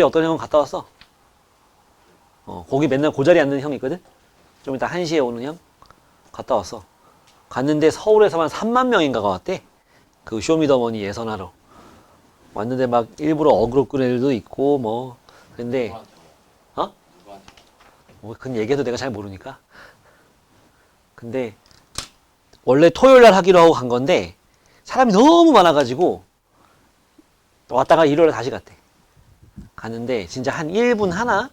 어떤 형은 갔다 왔어. 거기 맨날 그 자리에 앉는 형이 있거든? 좀 이따 1시에 오는 형? 갔다 왔어. 갔는데 서울에서만 3만 명인가가 왔대. 그 쇼미더머니 예선하러. 왔는데 막 일부러 어그로 끄는 애들도 있고, 뭐. 근데, 어? 뭐, 그건 얘기해도 내가 잘 모르니까. 근데, 원래 토요일 날 하기로 하고 간 건데, 사람이 너무 많아가지고, 왔다가 일요일에 다시 갔대. 갔는데, 진짜 한 1분 하나?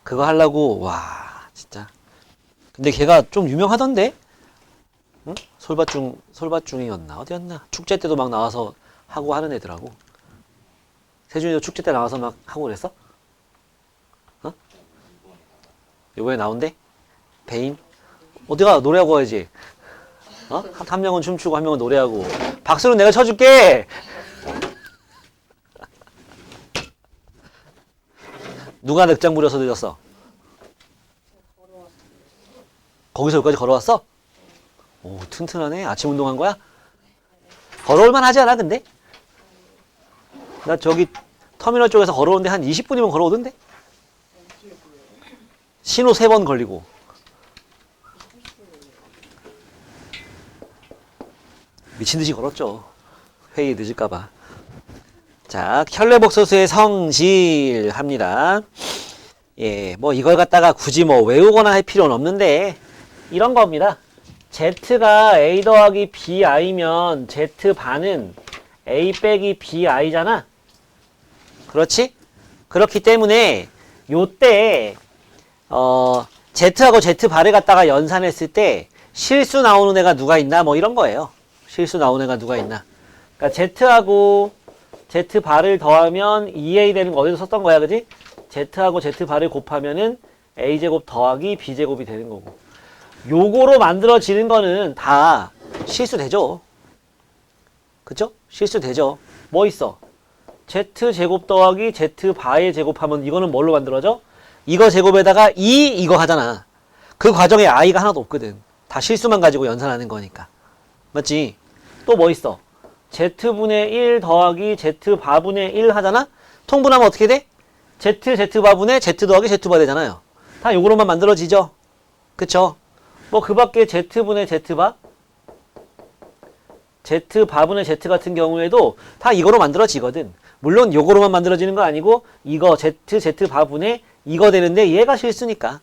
그거 하려고, 와, 진짜. 근데 걔가 좀 유명하던데? 응? 솔밭중이었나? 어디였나? 축제 때도 막 나와서 하고 하는 애더라고. 세준이도 축제 때 나와서 막 하고 그랬어? 이번에 나온대? 배인? 어디가 노래하고 와야지. 한 명은 춤추고 한 명은 노래하고. 박수는 내가 쳐줄게! 누가 늑장 부려서 늦었어? 거기서 여기까지 걸어왔어? 오, 튼튼하네. 아침 운동한 거야? 걸어올만 하지 않아, 근데? 나 저기 터미널 쪽에서 걸어오는데 한 20분이면 걸어오던데? 신호 3번 걸리고. 미친듯이 걸었죠. 회의 늦을까봐. 자, 혈레복소수의 성질 합니다. 예, 뭐 이걸 갖다가 굳이 뭐 외우거나 할 필요는 없는데 이런 겁니다. Z가 A 더하기 BI면 Z반은 A 빼기 BI잖아. 그렇지? 그렇기 때문에 요때 Z하고 Z발을 갖다가 연산했을 때 실수 나오는 애가 누가 있나 뭐 이런 거예요. 실수 나오는 애가 누가 있나. 그러니까 Z하고 Z발을 더하면 2A 되는 거 어디서 썼던 거야, 그지? Z하고 Z발을 곱하면은 A제곱 더하기 B제곱이 되는 거고. 요거로 만들어지는 거는 다 실수되죠. 그쵸? 실수되죠. 뭐 있어? Z제곱 더하기 Z바의 제곱하면 이거는 뭘로 만들어져? 이거 제곱에다가 이거 하잖아. 그 과정에 i가 하나도 없거든. 다 실수만 가지고 연산하는 거니까. 맞지? 또 뭐 있어? Z분의 1 더하기 Z바분의 1 하잖아? 통분하면 어떻게 돼? Z바분의 Z 더하기 Z바 되잖아요. 다 요거로만 만들어지죠? 그쵸? 뭐 그 밖에 Z분의 Z바? Z바분의 Z 같은 경우에도 다 이거로 만들어지거든. 물론 요거로만 만들어지는 거 아니고 이거 Z바분의 이거 되는데 얘가 실수니까.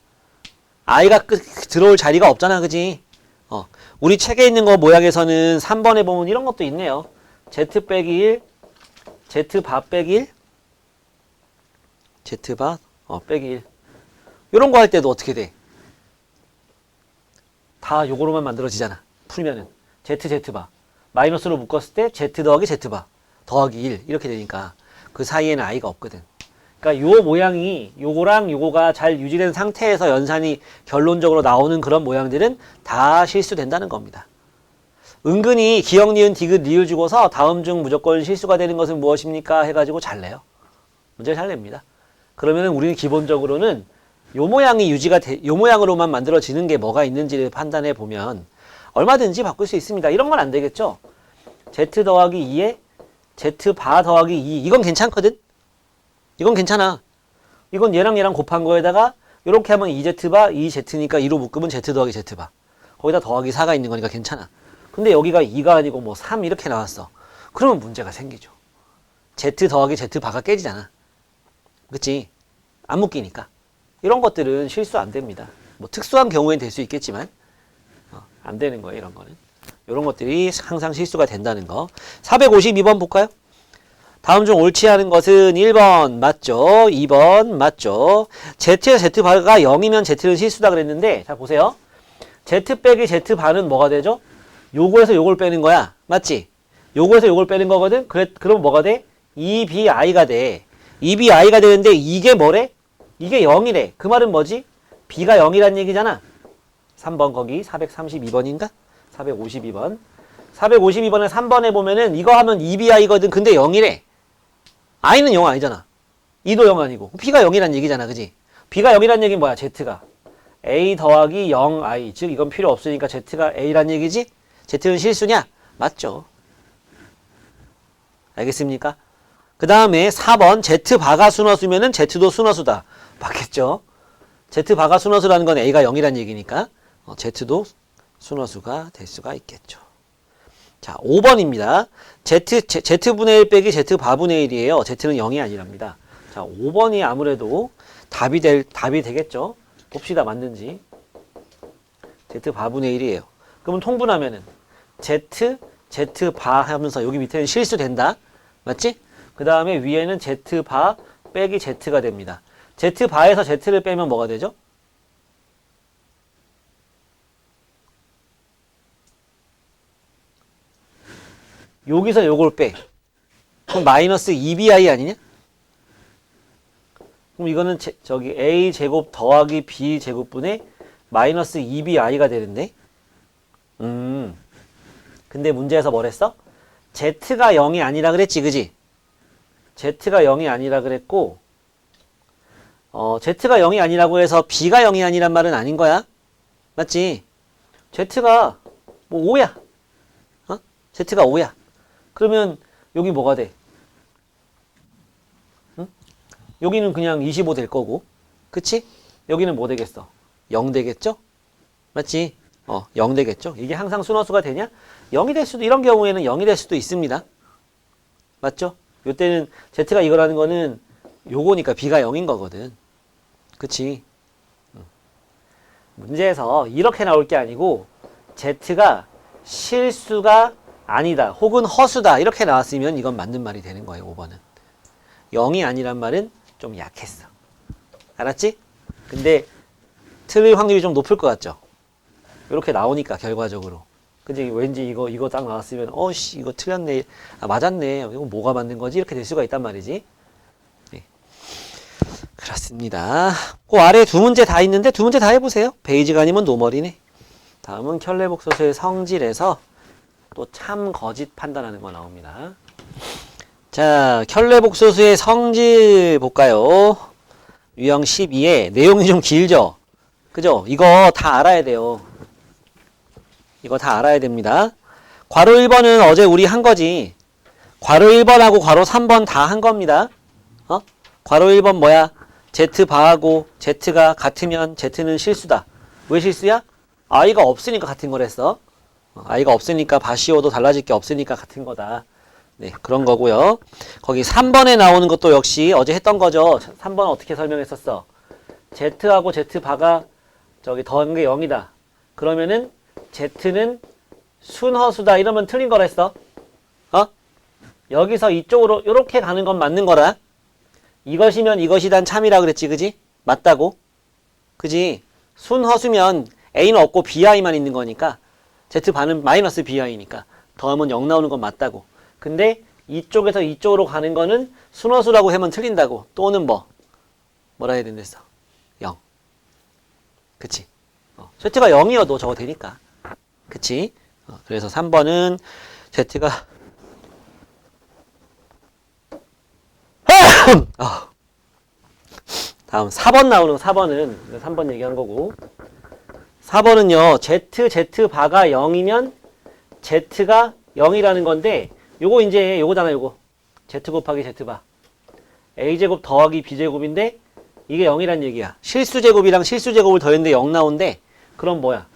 i가 들어올 자리가 없잖아, 그지? 우리 책에 있는 거 모양에서는 3번에 보면 이런 것도 있네요. Z 빼기 1, Z바 빼기 1, Z바 빼기 1. 이런 거 할 때도 어떻게 돼? 다 요거로만 만들어지잖아. 풀면은 Z바 마이너스로 묶었을 때 Z 더하기 Z바 더하기 1 이렇게 되니까 그 사이에는 i가 없거든. 그러니까 요 모양이 요거랑 요거가 잘 유지된 상태에서 연산이 결론적으로 나오는 그런 모양들은 다 실수된다는 겁니다. 은근히 기역, 니은, 디귿, 리을 주고서 다음 중 무조건 실수가 되는 것은 무엇입니까? 해가지고 잘 내요. 문제 잘 냅니다. 그러면은 우리는 기본적으로는 요 모양이 요 모양으로만 만들어지는 게 뭐가 있는지를 판단해 보면 얼마든지 바꿀 수 있습니다. 이런 건 안 되겠죠? Z 더하기 2에 Z바 더하기 2. 이건 괜찮거든? 이건 괜찮아. 이건 얘랑 얘랑 곱한 거에다가 이렇게 하면 2Z바, 2Z니까 2로 묶으면 Z 더하기 Z바. 거기다 더하기 4가 있는 거니까 괜찮아. 근데 여기가 2가 아니고 뭐 3 이렇게 나왔어. 그러면 문제가 생기죠. Z 더하기 Z바가 깨지잖아. 그치? 안 묶이니까. 이런 것들은 실수 안 됩니다. 뭐 특수한 경우엔 될 수 있겠지만 안 되는 거예요, 이런 거는. 이런 것들이 항상 실수가 된다는 거. 452번 볼까요? 다음 중 옳지 않은 것은 1번 맞죠? 2번 맞죠? Z의 Z바가 0이면 Z는 실수다 그랬는데 자 보세요. Z 빼기 Z바는 뭐가 되죠? 요거에서 요걸 빼는 거야. 맞지? 요거에서 요걸 빼는 거거든? 그럼 뭐가 돼? 2bi가 돼. 2bi가 되는데 이게 뭐래? 이게 0이래. 그 말은 뭐지? b가 0이란 얘기잖아. 3번 거기 432번인가? 452번. 452번에 3번에 보면은 이거 하면 2bi거든. 근데 0이래. i는 0 아니잖아. 2도 0 아니고. b가 0이란 얘기잖아. 그지? b가 0이란 얘기는 뭐야? z가 a 더하기 0i. 즉 이건 필요 없으니까 z가 a란 얘기지? z는 실수냐? 맞죠. 알겠습니까? 그 다음에 4번 Z바가 순허수면은 Z도 순허수다. 맞겠죠? Z바가 순허수라는 건 A가 0이란 얘기니까 Z도 순허수가 될 수가 있겠죠. 자, 5번입니다. Z분의 1 빼기 Z바분의 1이에요. Z는 0이 아니랍니다. 자, 5번이 아무래도 답이 되겠죠? 봅시다, 맞는지. Z바분의 1이에요. 그러면 통분하면은 Z바 하면서 여기 밑에는 실수된다. 맞지? 그 다음에 위에는 Z바 빼기 Z가 됩니다. Z바에서 Z를 빼면 뭐가 되죠? 여기서 요걸 빼. 그럼 마이너스 2bi 아니냐? 그럼 이거는 저기 a제곱 더하기 b제곱분의 마이너스 2bi가 되는데 근데 문제에서 뭐랬어? z가 0이 아니라 그랬지, 그지? z가 0이 아니라 그랬고 z가 0이 아니라고 해서 b가 0이 아니란 말은 아닌 거야. 맞지? z가 뭐 5야. z가 5야. 그러면 여기 뭐가 돼? 응? 여기는 그냥 25 될 거고, 그치? 여기는 뭐 되겠어? 0 되겠죠? 맞지? 0 되겠죠? 이게 항상 순허수가 되냐? 0이 될 수도, 이런 경우에는 0이 될 수도 있습니다. 맞죠? 요때는 Z가 이거라는 거는 요거니까 B가 0인 거거든. 그치? 문제에서 이렇게 나올 게 아니고 Z가 실수가 아니다 혹은 허수다 이렇게 나왔으면 이건 맞는 말이 되는 거예요. 5번은 0이 아니란 말은 좀 약했어. 알았지? 근데 틀릴 확률이 좀 높을 것 같죠? 이렇게 나오니까 결과적으로. 그치? 왠지 이거 딱 나왔으면 씨 이거 틀렸네, 맞았네, 이거 뭐가 맞는 거지? 이렇게 될 수가 있단 말이지. 네. 그렇습니다. 그 아래 두 문제 다 있는데 두 문제 다 해보세요. 베이지가 아니면 노멀이네. 다음은 켤레복소수의 성질에서 또 참 거짓 판단하는 거 나옵니다. 자, 켤레복소수의 성질 볼까요? 유형 12에 내용이 좀 길죠? 그죠? 이거 다 알아야 돼요. 이거 다 알아야 됩니다. 괄호 1번은 어제 우리 한 거지. 괄호 1번하고 괄호 3번 다 한 겁니다. 괄호 1번 뭐야? Z바하고 Z가 같으면 Z는 실수다. 왜 실수야? I가 없으니까 같은 거랬어. I가 없으니까 바시오도 달라질 게 없으니까 같은 거다. 네, 그런 거고요. 거기 3번에 나오는 것도 역시 어제 했던 거죠. 3번 어떻게 설명했었어? Z하고 Z바가 저기 더한 게 0이다. 그러면은 Z는 순허수다. 이러면 틀린 거랬어. 여기서 이쪽으로 이렇게 가는 건 맞는 거라. 이것이면 이것이단 참이라 그랬지, 그지? 맞다고. 그지? 순허수면 A는 없고 BI만 있는 거니까 Z반은 마이너스 BI니까 더하면 0 나오는 건 맞다고. 근데 이쪽에서 이쪽으로 가는 거는 순허수라고 하면 틀린다고. 또는 뭐라 해야 된댔어? 0. 그치? Z가 0이어도 저거 되니까. 그치? 그래서 3번은 Z가 다음 4번 나오는 4번은 3번 얘기한 거고 4번은요. Z바가 0이면 Z가 0이라는 건데 요거 이제 요거잖아. 요거 Z 곱하기 Z바 A제곱 더하기 B제곱인데 이게 0이란 얘기야. 실수제곱이랑 실수제곱을 더했는데 0 나온대. 그럼 뭐야?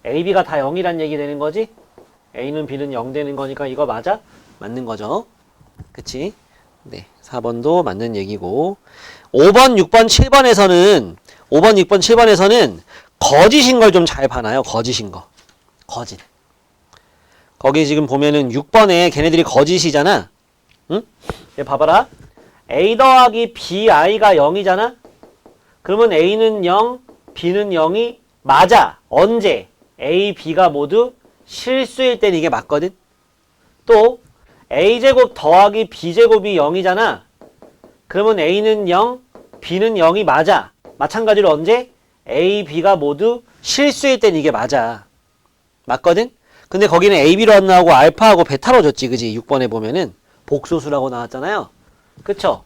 AB가 다 0이란 얘기 되는 거지? A는 B는 0 되는 거니까 이거 맞아? 맞는 거죠. 그치? 네, 4번도 맞는 얘기고 5번, 6번, 7번에서는 5번, 6번, 7번에서는 거짓인 걸 좀 잘 봐놔요. 거짓인 거. 거짓. 거기 지금 보면은 6번에 걔네들이 거짓이잖아. 응? 얘 봐봐라. A 더하기 BI가 0이잖아? 그러면 A는 0, B는 0이 맞아. 언제? A, B가 모두 실수일 땐 이게 맞거든? 또 A제곱 더하기 B제곱이 0이잖아? 그러면 A는 0, B는 0이 맞아. 마찬가지로 언제? A, B가 모두 실수일 땐 이게 맞아. 맞거든? 근데 거기는 A, B로 안 나오고 알파하고 베타로 줬지, 그지? 6번에 보면은 복소수라고 나왔잖아요. 그쵸?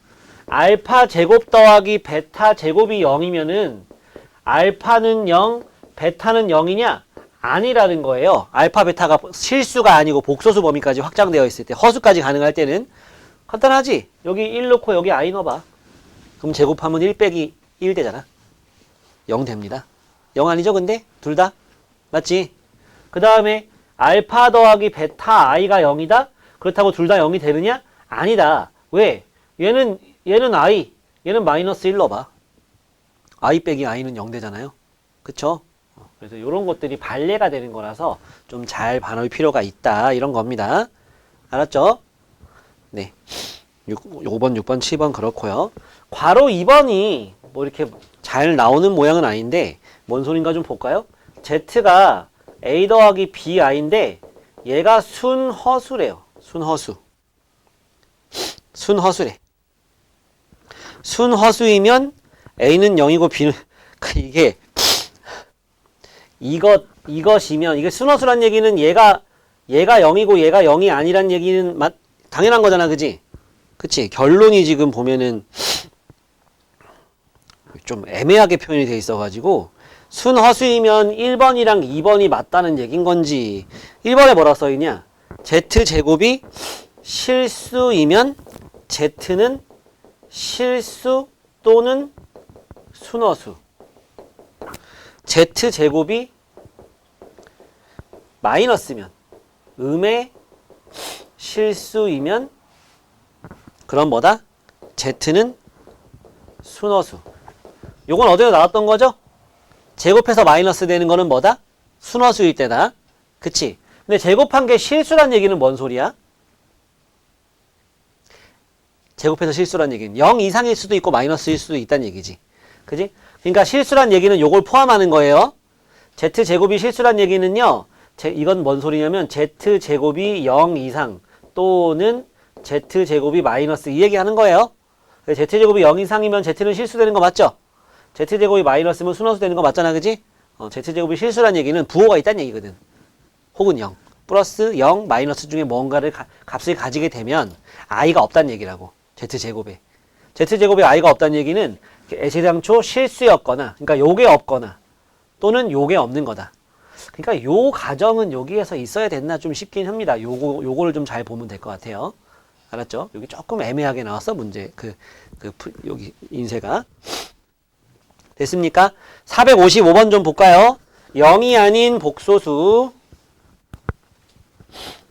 알파 제곱 더하기 베타 제곱이 0이면은 알파는 0, 베타는 0이냐? 아니라는 거예요. 알파, 베타가 실수가 아니고 복소수 범위까지 확장되어 있을 때, 허수까지 가능할 때는 간단하지? 여기 1 넣고 여기 i 넣어봐. 그럼 제곱하면 1 빼기 1 되잖아. 0 됩니다. 0 아니죠 근데? 둘 다? 맞지? 그 다음에 알파 더하기 베타 i가 0이다? 그렇다고 둘 다 0이 되느냐? 아니다. 왜? 얘는 i, 얘는 마이너스 1 넣어봐. i 빼기 i는 0 되잖아요. 그쵸? 그래서 이런 것들이 발례가 되는 거라서 좀 잘 봐놓을 필요가 있다. 이런 겁니다. 알았죠? 네. 5번, 6번, 7번 그렇고요. 괄호 2번이 뭐 이렇게 잘 나오는 모양은 아닌데 뭔 소린가 좀 볼까요? z가 a 더하기 bi인데 얘가 순허수래요. 순허수. 순허수래. 순허수이면 a는 0이고 b는 이게 이것이면 이게 순허수란 얘기는 얘가 0이고 얘가 0이 아니란 얘기는 당연한 거잖아. 그지? 그치? 결론이 지금 보면은 좀 애매하게 표현이 돼 있어가지고 순허수이면 1번이랑 2번이 맞다는 얘긴 건지 1번에 뭐라 써있냐? z제곱이 실수이면 z는 실수 또는 순허수. z제곱이 마이너스면 음의 실수이면 그럼 뭐다? z는 순허수. 요건 어디서 나왔던 거죠? 제곱해서 마이너스 되는 거는 뭐다? 순허수일 때다. 그치? 근데 제곱한 게 실수란 얘기는 뭔 소리야? 제곱해서 실수란 얘기는 0 이상일 수도 있고 마이너스일 수도 있다는 얘기지. 그지? 그러니까 실수란 얘기는 요걸 포함하는 거예요. z제곱이 실수란 얘기는요. 이건 뭔 소리냐면 z제곱이 0 이상 또는 z제곱이 마이너스 이 얘기 하는 거예요. z제곱이 0 이상이면 z는 실수되는 거 맞죠? z제곱이 마이너스면 순허수 되는 거 맞잖아. 그지? z제곱이 실수란 얘기는 부호가 있다는 얘기거든. 혹은 0. 플러스 0, 마이너스 중에 뭔가를 값을 가지게 되면 i가 없다는 얘기라고. z제곱에. z제곱에 i가 없다는 얘기는 애시당초 실수였거나 그러니까 요게 없거나 또는 요게 없는 거다. 그러니까 요 가정은 여기에서 있어야 됐나 좀 싶긴 합니다. 요거를 좀 잘 보면 될 것 같아요. 알았죠? 여기 조금 애매하게 나왔어 문제 여기 인쇄가. 됐습니까? 455번 좀 볼까요? 0이 아닌 복소수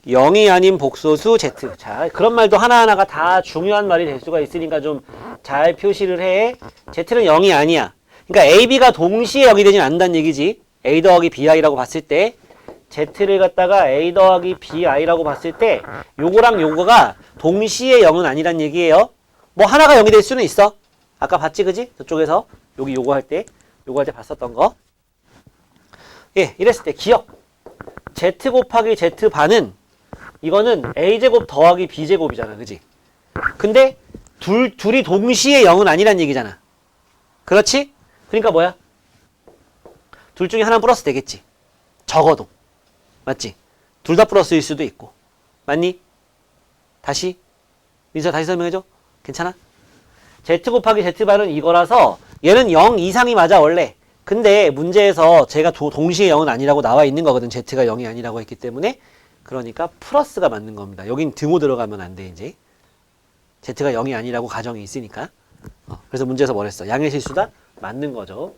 0이 아닌 복소수 z. 자, 그런 말도 하나하나가 다 중요한 말이 될 수가 있으니까 좀 잘 표시를 해. z는 0이 아니야. 그러니까 a, b가 동시에 0이 되진 않는다는 얘기지. a 더하기 bi라고 봤을 때 z를 갖다가 a 더하기 bi라고 봤을 때 요거랑 요거가 동시에 0은 아니란 얘기예요. 뭐 하나가 0이 될 수는 있어. 아까 봤지 그지? 저쪽에서 여기 요거 할 때 봤었던 거. 예, 이랬을 때 기억. z 곱하기 z 반은 이거는 a제곱 더하기 b제곱이잖아. 그지? 근데 둘이 동시에 0은 아니란 얘기잖아. 그렇지? 그러니까 뭐야? 둘 중에 하나는 플러스 되겠지. 적어도. 맞지? 둘 다 플러스일 수도 있고. 맞니? 다시? 민서 다시 설명해줘. 괜찮아? z 곱하기 z 반은 이거라서 얘는 0 이상이 맞아 원래. 근데 문제에서 제가 동시에 0은 아니라고 나와 있는 거거든. z가 0이 아니라고 했기 때문에. 그러니까 플러스가 맞는 겁니다. 여긴 등호 들어가면 안 돼 이제. z가 0이 아니라고 가정이 있으니까. 그래서 문제에서 뭐랬어? 양의 실수다? 맞는 거죠.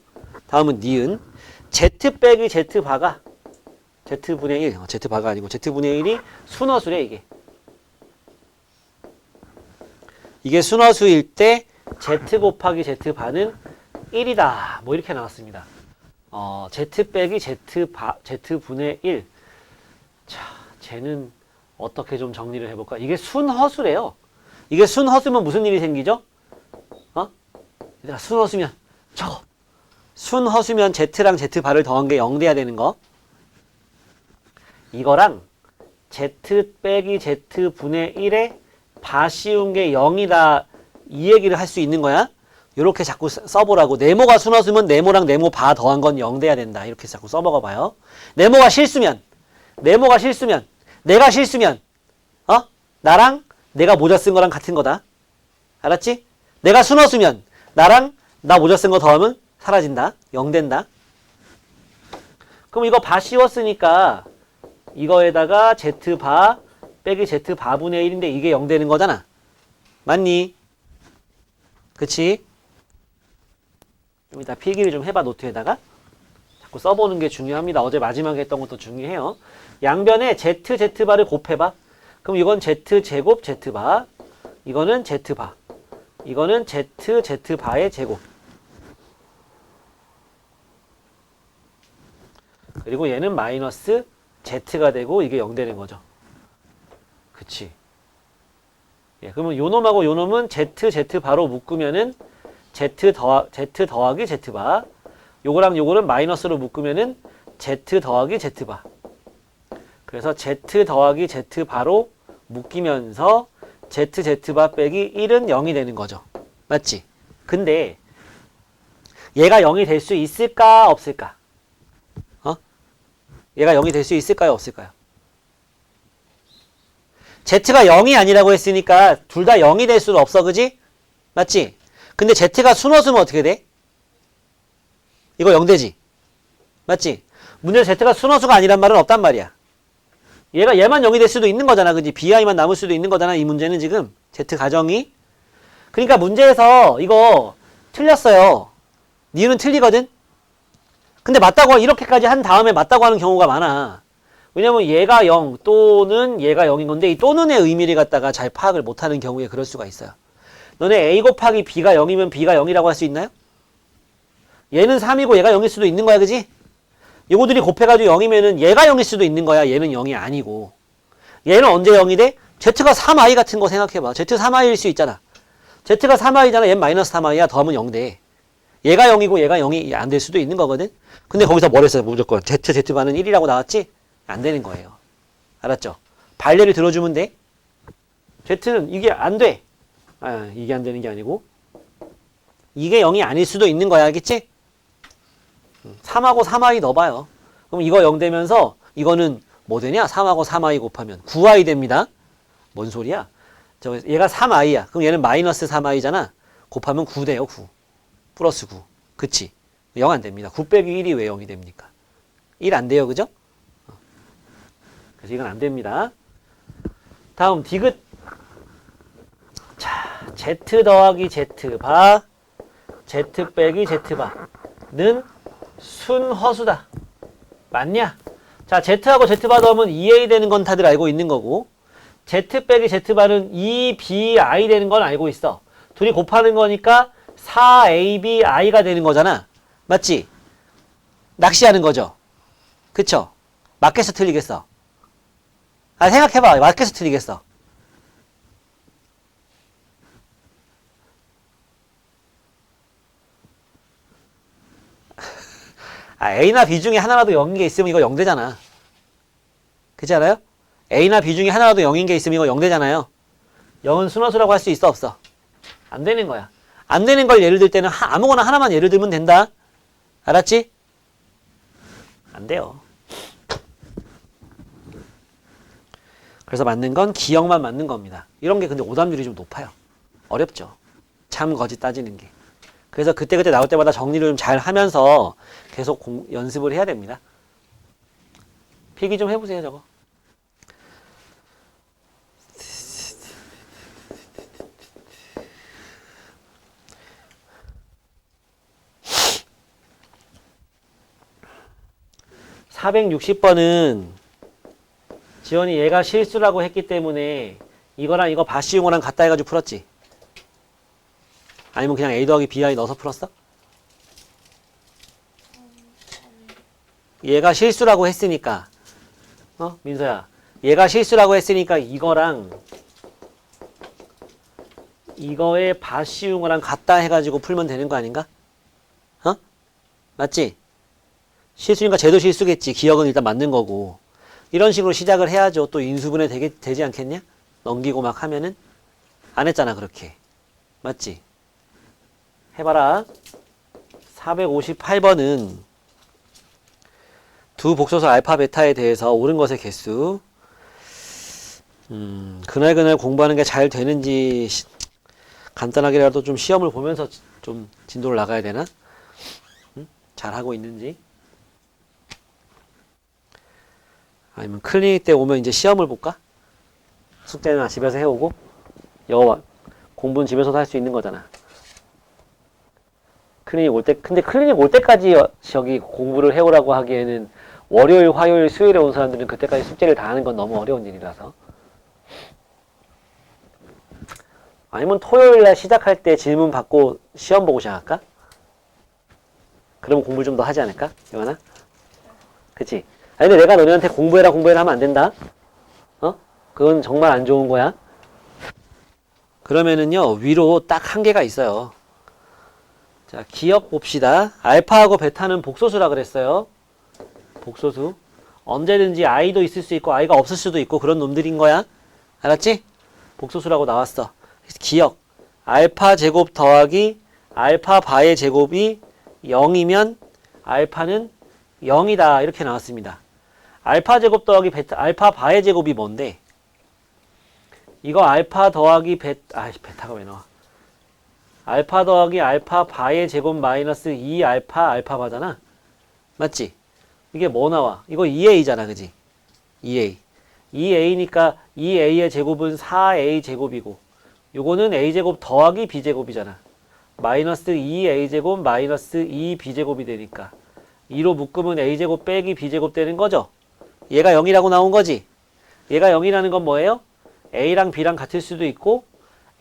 다음은 니은. z 빼기 z 바가 z분의 1. z 바가 아니고 z분의 1이 순허수래 이게. 이게 순허수일 때 z 곱하기 z 반은 1이다. 뭐 이렇게 나왔습니다. z 빼기 z분의 1. 자, 쟤는 어떻게 좀 정리를 해볼까? 이게 순허수래요. 이게 순허수면 무슨 일이 생기죠? 얘들아, 순허수면 저거. 순허수면 z랑 z바를 더한 게 0 돼야 되는 거. 이거랑 z 빼기 z분의 1에 바 씌운 게 0이다. 이 얘기를 할 수 있는 거야. 이렇게 자꾸 써보라고. 네모가 순허수면 네모랑 네모 바 더한 건 0 돼야 된다. 이렇게 자꾸 써먹어 봐요. 네모가 실수면 내가 실수면 나랑 내가 모자 쓴 거랑 같은 거다. 알았지? 내가 순허수면 나랑 나 모자 쓴 거 더하면 사라진다. 0 된다. 그럼 이거 바 씌웠으니까 이거에다가 z바 빼기 z바분의 1인데 이게 0 되는 거잖아. 맞니? 그치? 좀 이따 필기를 좀 해봐, 노트에다가. 자꾸 써보는 게 중요합니다. 어제 마지막에 했던 것도 중요해요. 양변에 z바를 곱해봐. 그럼 이건 z제곱 z바. 이거는 z바. 이거는 z바의 제곱. 그리고 얘는 마이너스 z가 되고 이게 0 되는 거죠. 그치. 예, 그러면 요 놈하고 요 놈은 z바로 묶으면은 z 더하기 z바. 요거랑 요거는 마이너스로 묶으면은 z 더하기 z바. 그래서 z 더하기 z바로 묶이면서 z바 빼기 1은 0이 되는 거죠. 맞지? 근데 얘가 0이 될 수 있을까 없을까? 얘가 0이 될 수 있을까요 없을까요? z가 0이 아니라고 했으니까 둘 다 0이 될 수는 없어. 그지? 맞지? 근데 z가 순허수면 어떻게 돼? 이거 0 되지? 맞지? 문제에서 z가 순허수가 아니란 말은 없단 말이야. 얘만 0이 될 수도 있는 거잖아. 그지? bi만 남을 수도 있는 거잖아. 이 문제는 지금 z 가정이. 그러니까 문제에서 이거 틀렸어요. 니은은 틀리거든? 근데 맞다고 이렇게까지 한 다음에 맞다고 하는 경우가 많아. 왜냐면 얘가 0 또는 얘가 0인 건데 이 또는의 의미를 갖다가 잘 파악을 못하는 경우에 그럴 수가 있어요. 너네 A 곱하기 B가 0이면 B가 0이라고 할 수 있나요? 얘는 3이고 얘가 0일 수도 있는 거야. 그지? 요거들이 곱해가지고 0이면은 얘가 0일 수도 있는 거야. 얘는 0이 아니고. 얘는 언제 0이 돼? Z가 3i 같은 거 생각해봐. Z 3i일 수 있잖아. Z가 3i잖아. 얘는 마이너스 3i야. 더하면 0 돼. 얘가 0이고 얘가 0이 안 될 수도 있는 거거든. 근데 거기서 뭘 했어요? 무조건 Z바는 1이라고 나왔지? 안 되는 거예요. 알았죠? 반례를 들어주면 돼. Z는 이게 안 돼. 이게 안 되는 게 아니고 이게 0이 아닐 수도 있는 거야. 알겠지? 3하고 3i 넣어봐요. 그럼 이거 0 되면서 이거는 뭐 되냐? 3하고 3i 곱하면 9i 됩니다. 뭔 소리야? 얘가 3i야. 그럼 얘는 마이너스 3i잖아. 곱하면 9 돼요. 9. 플러스 9. 그치? 0 안 됩니다. 9 빼기 1이 왜 0이 됩니까? 1 안 돼요. 그죠? 그래서 이건 안 됩니다. 다음 디귿. 자, z 더하기 z바 z 빼기 z바는 순허수다. 맞냐? 자, z하고 z바 더하면 2a 되는 건 다들 알고 있는 거고 z 빼기 z바는 2bi 되는 건 알고 있어. 둘이 곱하는 거니까 4abi가 되는 거잖아. 맞지? 낚시하는 거죠. 그쵸? 맞겠어 틀리겠어? 생각해봐. 맞겠어 틀리겠어? A나 B 중에 하나라도 0인 게 있으면 이거 0 되잖아. 그렇지 않아요? A나 B 중에 하나라도 0인 게 있으면 이거 0 되잖아요. 0은 순허수라고 할 수 있어 없어? 안 되는 거야. 안 되는 걸 예를 들 때는 아무거나 하나만 예를 들면 된다. 알았지? 안 돼요. 그래서 맞는 건 기억만 맞는 겁니다. 이런 게 근데 오답률이 좀 높아요. 어렵죠. 참 거짓 따지는 게. 그래서 그때그때 나올 때마다 정리를 좀 잘 하면서 계속 연습을 해야 됩니다. 필기 좀 해보세요, 저거. (460번은) 지원이 얘가 실수라고 했기 때문에 이거랑 이거 바시운 거랑 같다 해가지고 풀었지. 아니면 그냥 A 더하기 BI 넣어서 풀었어? 얘가 실수라고 했으니까 민서야, 얘가 실수라고 했으니까 이거랑 이거에 바시운 거랑 같다 해가지고 풀면 되는 거 아닌가? 맞지? 실수니까 쟤도 실수겠지. 기억은 일단 맞는 거고. 이런 식으로 시작을 해야죠. 또 인수분해 되지 않겠냐? 넘기고 막 하면은. 안 했잖아 그렇게. 맞지? 해봐라. 458번은 두 복소수 알파 베타에 대해서 옳은 것의 개수. 그날그날 공부하는 게 잘 되는지 간단하게라도 좀 시험을 보면서 좀 진도를 나가야 되나? 잘 하고 있는지. 아니면 클리닉 때 오면 이제 시험을 볼까? 숙제는 집에서 해오고. 공부는 집에서도 할 수 있는 거잖아. 클리닉 올 때, 근데 클리닉 올 때까지 저기 공부를 해오라고 하기에는 월요일, 화요일, 수요일에 온 사람들은 그때까지 숙제를 다 하는 건 너무 어려운 일이라서. 아니면 토요일 날 시작할 때 질문 받고 시험 보고 시작할까? 그러면 공부 좀 더 하지 않을까? 요하나? 그치? 아니, 근데 내가 너네한테 공부해라 하면 안 된다? 어? 그건 정말 안 좋은 거야. 그러면은요, 위로 딱 한 개가 있어요. 자, 기억 봅시다. 알파하고 베타는 복소수라 그랬어요. 복소수. 언제든지 i도 있을 수 있고 i가 없을 수도 있고 그런 놈들인 거야. 알았지? 복소수라고 나왔어. 기억. 알파 제곱 더하기 알파 바의 제곱이 0이면 알파는 0이다. 이렇게 나왔습니다. 알파 제곱 더하기 베타, 알파 바의 제곱이 뭔데? 이거 알파 더하기 베타가 왜 나와? 알파 더하기 알파 바의 제곱 마이너스 2 알파 바잖아. 맞지? 이게 뭐 나와? 이거 2a잖아. 그지? 2a. 2a니까 2a의 제곱은 4a 제곱이고 요거는 a제곱 더하기 b제곱이잖아. 마이너스 2a제곱 마이너스 2b제곱이 되니까 2로 묶으면 a제곱 빼기 b제곱 되는 거죠? 얘가 0이라고 나온 거지? 얘가 0이라는 건 뭐예요? a랑 b랑 같을 수도 있고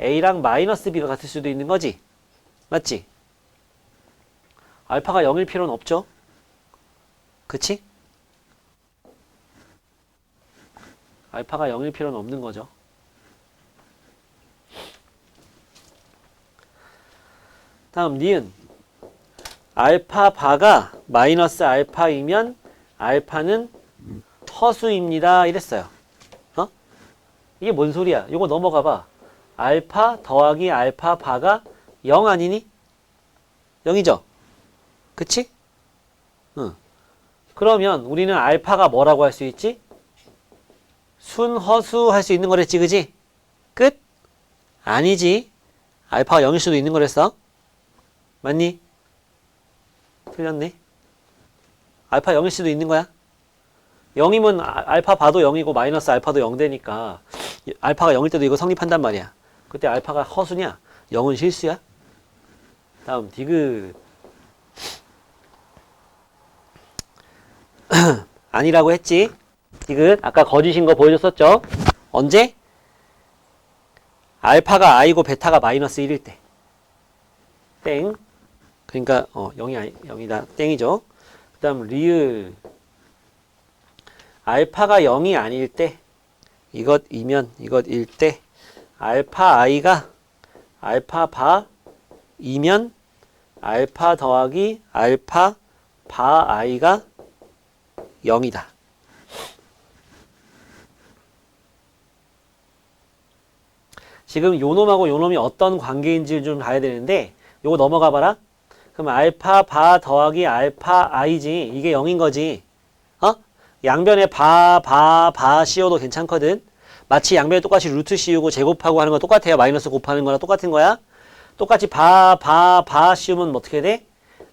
a랑 마이너스 b가 같을 수도 있는 거지? 맞지? 알파가 0일 필요는 없죠? 그치? 알파가 0일 필요는 없는 거죠. 다음 니은. 알파 바가 마이너스 알파이면 알파는 허수입니다. 이랬어요. 어? 이게 뭔 소리야? 이거 넘어가 봐. 알파 더하기 알파 바가 0 아니니? 0이죠? 그치? 응. 그러면 우리는 알파가 뭐라고 할 수 있지? 순허수 할 수 있는 거랬지, 그지? 끝? 아니지. 알파가 0일 수도 있는 거랬어. 맞니? 틀렸네. 알파 0일 수도 있는 거야. 0이면 알파 바도 0이고 마이너스 알파도 0 되니까 알파가 0일 때도 이거 성립한단 말이야. 그때 알파가 허수냐? 0은 실수야. 다음 디귿. 아니라고 했지. 디귿. 아까 거짓인 거 보여줬었죠. 언제? 알파가 i고 베타가 마이너스 1일 때. 땡. 그러니까 0이다. 땡이죠. 그 다음 리을. 알파가 0이 아닐 때 이것이면 이것일 때 알파 i가 알파 바이면 알파 더하기 알파 바 i가 0이다. 지금 요놈하고 요놈이 어떤 관계인지를 좀 봐야 되는데 요거 넘어가 봐라. 그럼 알파 바 더하기 알파 i지. 이게 0인 거지. 어? 양변에 바 씌워도 괜찮거든. 마치 양변에 똑같이 루트 씌우고 제곱하고 하는 거 똑같아요. 마이너스 곱하는 거랑 똑같은 거야. 똑같이 바 씌우면 어떻게 돼?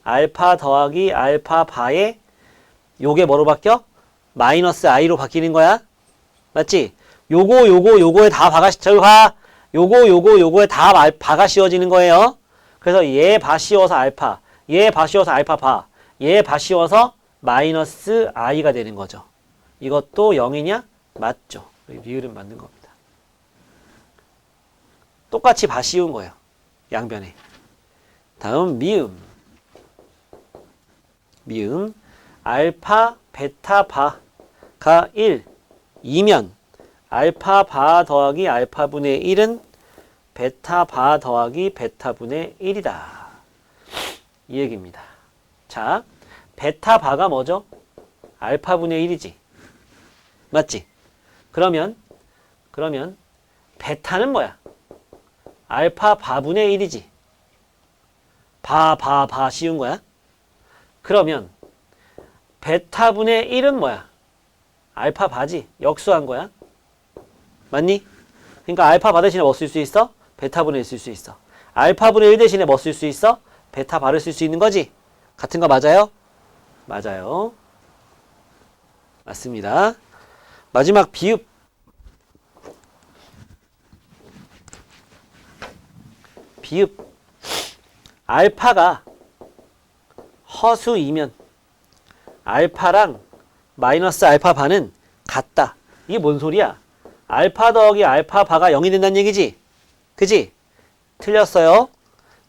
알파 더하기 알파 바에 요게 뭐로 바뀌어? 마이너스 i로 바뀌는 거야. 맞지? 요거에 다 바가 저기 봐. 요거에 다 바가 씌워지는 거예요. 그래서 얘 바 씌워서 알파, 얘 바 씌워서 알파 바, 얘 바 씌워서 마이너스 i가 되는 거죠. 이것도 0이냐? 맞죠. 리을은 맞는 겁니다. 똑같이 바 씌운 거예요. 양변에. 다음 미음. 미음. 알파 베타 바가 1, 2면 알파 바 더하기 알파분의 1은 베타 바 더하기 베타분의 1이다. 이 얘기입니다. 자, 베타 바가 뭐죠? 알파분의 1이지. 맞지? 그러면 베타는 뭐야? 알파 바분의 1이지. 바 씌운 거야? 그러면 베타분의 1은 뭐야? 알파 바지. 역수한 거야. 맞니? 그러니까 알파 바 대신에 뭐 쓸 수 있어? 베타분의 1 쓸 수 있어. 알파분의 1 대신에 뭐 쓸 수 있어? 베타 바를 쓸 수 있는 거지? 같은 거 맞아요? 맞아요. 맞습니다. 마지막 비읍. 비읍. 알파가 허수이면 알파랑 마이너스 알파 바는 같다. 이게 뭔 소리야? 알파 더하기 알파 바가 0이 된다는 얘기지? 그지? 틀렸어요.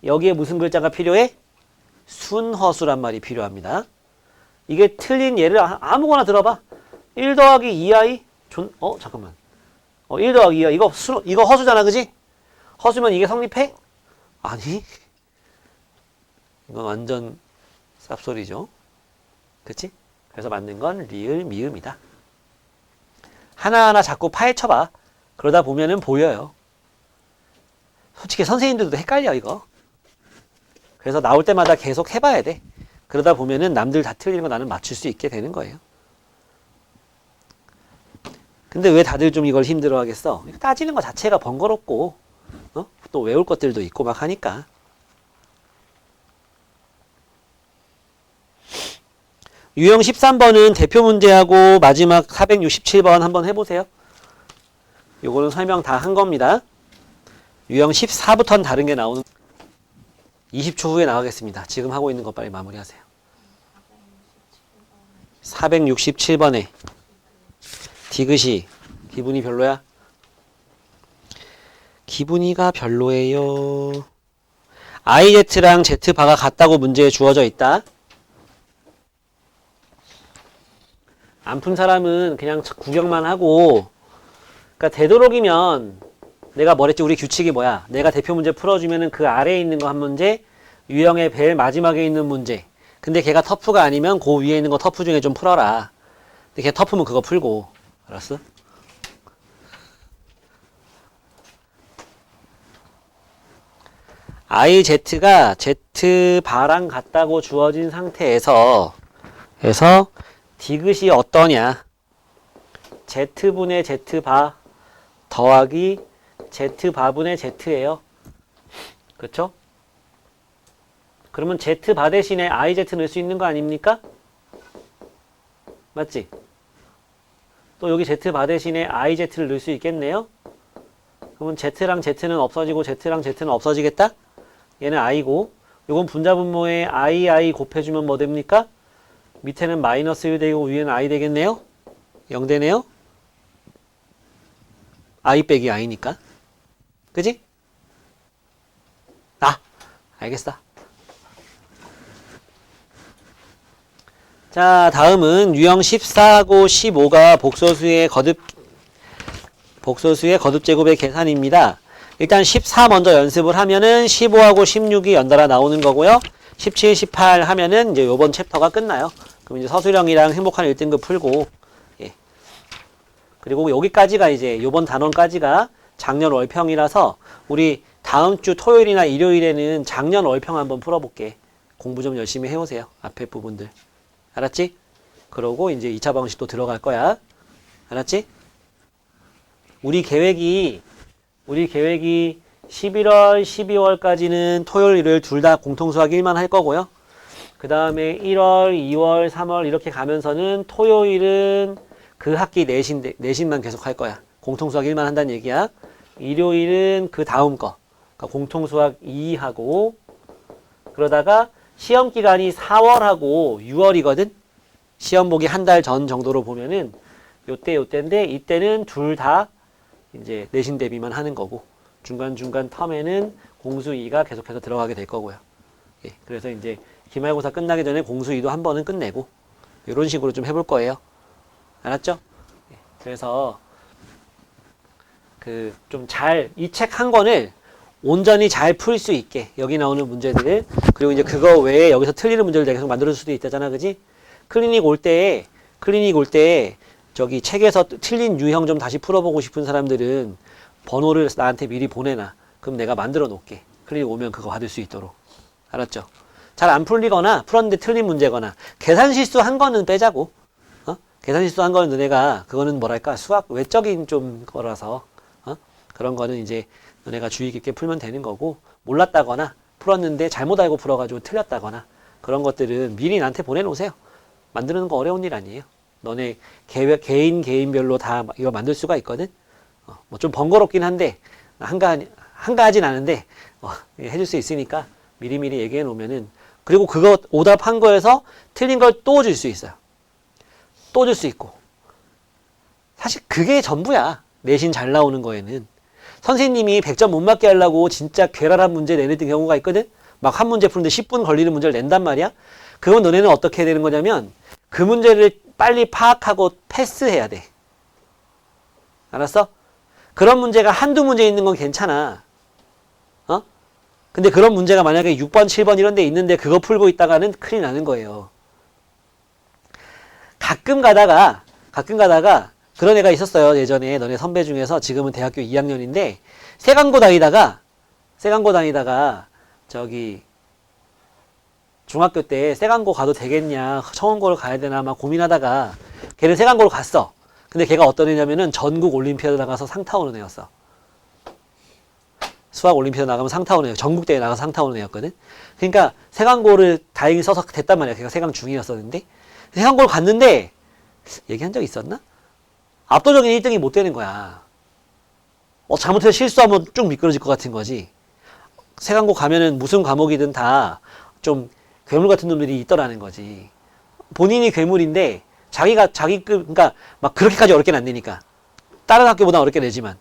여기에 무슨 글자가 필요해? 순허수란 말이 필요합니다. 이게 틀린 예를 아무거나 들어봐. 1 더하기 2i? 잠깐만. 1 더하기 2i. 이거 허수잖아, 그지? 허수면 이게 성립해? 아니. 이건 완전 쌉소리죠. 그치? 그래서 맞는 건 리을, 미음이다. 하나하나 자꾸 파헤쳐봐. 그러다 보면은 보여요. 솔직히 선생님들도 헷갈려, 이거. 그래서 나올 때마다 계속 해봐야 돼. 그러다 보면은 남들 다 틀리는 거 나는 맞출 수 있게 되는 거예요. 근데 왜 다들 좀 이걸 힘들어 하겠어? 따지는 거 자체가 번거롭고, 또 외울 것들도 있고 막 하니까. 유형 13번은 대표 문제하고 마지막 467번 한번 해보세요. 요거는 설명 다 한 겁니다. 유형 14부터는 다른 게 나오는 20초 후에 나가겠습니다. 지금 하고 있는 거 빨리 마무리하세요. 467번에 디귿이 기분이 별로야? 기분이가 별로예요. IZ랑 Z바가 같다고 문제에 주어져 있다. 안 푼 사람은 그냥 구경만 하고, 그러니까 되도록이면 내가 뭐랬지? 우리 규칙이 뭐야? 내가 대표 문제 풀어주면은 그 아래에 있는 거 한 문제, 유형의 제일 마지막에 있는 문제. 근데 걔가 터프가 아니면 그 위에 있는 거 터프 중에 좀 풀어라. 근데 걔 터프면 그거 풀고. 알았어? IZ가 Z바랑 같다고 주어진 상태에서 디귿이 어떠냐? Z분의 Z바 더하기 Z바분의 Z예요. 그렇죠? 그러면 Z바 대신에 IZ 넣을 수 있는 거 아닙니까? 맞지? 또 여기 Z바 대신에 IZ를 넣을 수 있겠네요? 그러면 Z랑 Z는 없어지고 Z랑 Z는 없어지겠다? 얘는 I고, 요건 분자분모에 I 곱해주면 뭐 됩니까? 밑에는 마이너스 1 되고 위에는 I 되겠네요? 0 되네요? I 빼기 I니까. 그지? 알겠어. 자, 다음은 유형 14하고 15가 복소수의 거듭 제곱의 계산입니다. 일단 14 먼저 연습을 하면은 15하고 16이 연달아 나오는 거고요. 17, 18 하면은 이제 요번 챕터가 끝나요. 그럼 이제 서술형이랑 행복한 1등급 풀고, 예. 그리고 여기까지가 이제 요번 단원까지가 작년 월평이라서 우리 다음 주 토요일이나 일요일에는 작년 월평 한번 풀어볼게. 공부 좀 열심히 해오세요. 앞에 부분들. 알았지? 그러고 이제 2차 방식도 들어갈 거야. 알았지? 우리 계획이 11월, 12월까지는 토요일, 일요일 둘 다 공통수학 1만 할 거고요. 그 다음에 1월, 2월, 3월 이렇게 가면서는 토요일은 그 학기 내신만 계속 할 거야. 공통수학 1만 한다는 얘기야. 일요일은 그 다음 거. 그러니까 공통수학 2하고, 그러다가 시험 기간이 4월하고 6월이거든? 시험 보기 한 달 전 정도로 보면은 요때인데, 이때는 둘 다 이제 내신 대비만 하는 거고, 중간중간 텀에는 공수 2가 계속해서 들어가게 될 거고요. 예, 그래서 이제 기말고사 끝나기 전에 공수 2도 한 번은 끝내고, 이런 식으로 좀 해볼 거예요. 알았죠? 예, 그래서 좀 이 책 한 권을 온전히 잘 풀 수 있게, 여기 나오는 문제들, 그리고 이제 그거 외에 여기서 틀리는 문제를 내가 계속 만들어줄 수도 있다잖아, 그지? 클리닉 올 때 저기 책에서 틀린 유형 좀 다시 풀어보고 싶은 사람들은 번호를 나한테 미리 보내놔. 그럼 내가 만들어 놓을게. 클리닉 오면 그거 받을 수 있도록. 알았죠? 잘 안 풀리거나 풀었는데 틀린 문제거나 계산 실수 한 거는 빼자고. 계산 실수 한 거는 너네가 그거는 뭐랄까 수학 외적인 좀 거라서 그런 거는 이제 너네가 주의 깊게 풀면 되는 거고, 몰랐다거나 풀었는데 잘못 알고 풀어가지고 틀렸다거나 그런 것들은 미리 나한테 보내놓으세요. 만드는 거 어려운 일 아니에요. 너네 개인별로 다 이거 만들 수가 있거든. 뭐 좀 번거롭긴 한데 한가하진 않은데 해줄 수 있으니까 미리미리 얘기해 놓으면은, 그리고 그거 오답한 거에서 틀린 걸 또 줄 수 있어요. 또 줄 수 있고. 사실 그게 전부야. 내신 잘 나오는 거에는. 선생님이 100점 못 맞게 하려고 진짜 괴랄한 문제 내는 경우가 있거든? 막 한 문제 푸는데 10분 걸리는 문제를 낸단 말이야? 그건 너네는 어떻게 해야 되는 거냐면, 그 문제를 빨리 파악하고 패스해야 돼. 알았어? 그런 문제가 한두 문제 있는 건 괜찮아. 근데 그런 문제가 만약에 6번, 7번 이런 데 있는데 그거 풀고 있다가는 큰일 나는 거예요. 가끔 가다가 그런 애가 있었어요. 예전에 너네 선배 중에서. 지금은 대학교 2학년인데 세강고 다니다가 저기 중학교 때 세강고 가도 되겠냐, 청원고를 가야 되나 막 고민하다가 걔는 세강고를 갔어. 근데 걔가 어떤 애냐면은 전국 올림피아드 나가서 상 타오는 애였어. 수학 올림피아드 나가면 상 타오는 애, 전국대회 나가서 상 타오는 애였거든. 그러니까 세강고를 다행히 써서 됐단 말이야. 걔가 세강 중이었었는데 세강고를 갔는데, 얘기한 적 있었나? 압도적인 1등이 못 되는 거야. 잘못해서 실수하면 쭉 미끄러질 것 같은 거지. 세강고 가면은 무슨 과목이든 다 좀 괴물 같은 놈들이 있더라는 거지. 본인이 괴물인데 그러니까 막 그렇게까지 어렵게 안 내니까. 다른 학교보다 어렵게 내지만.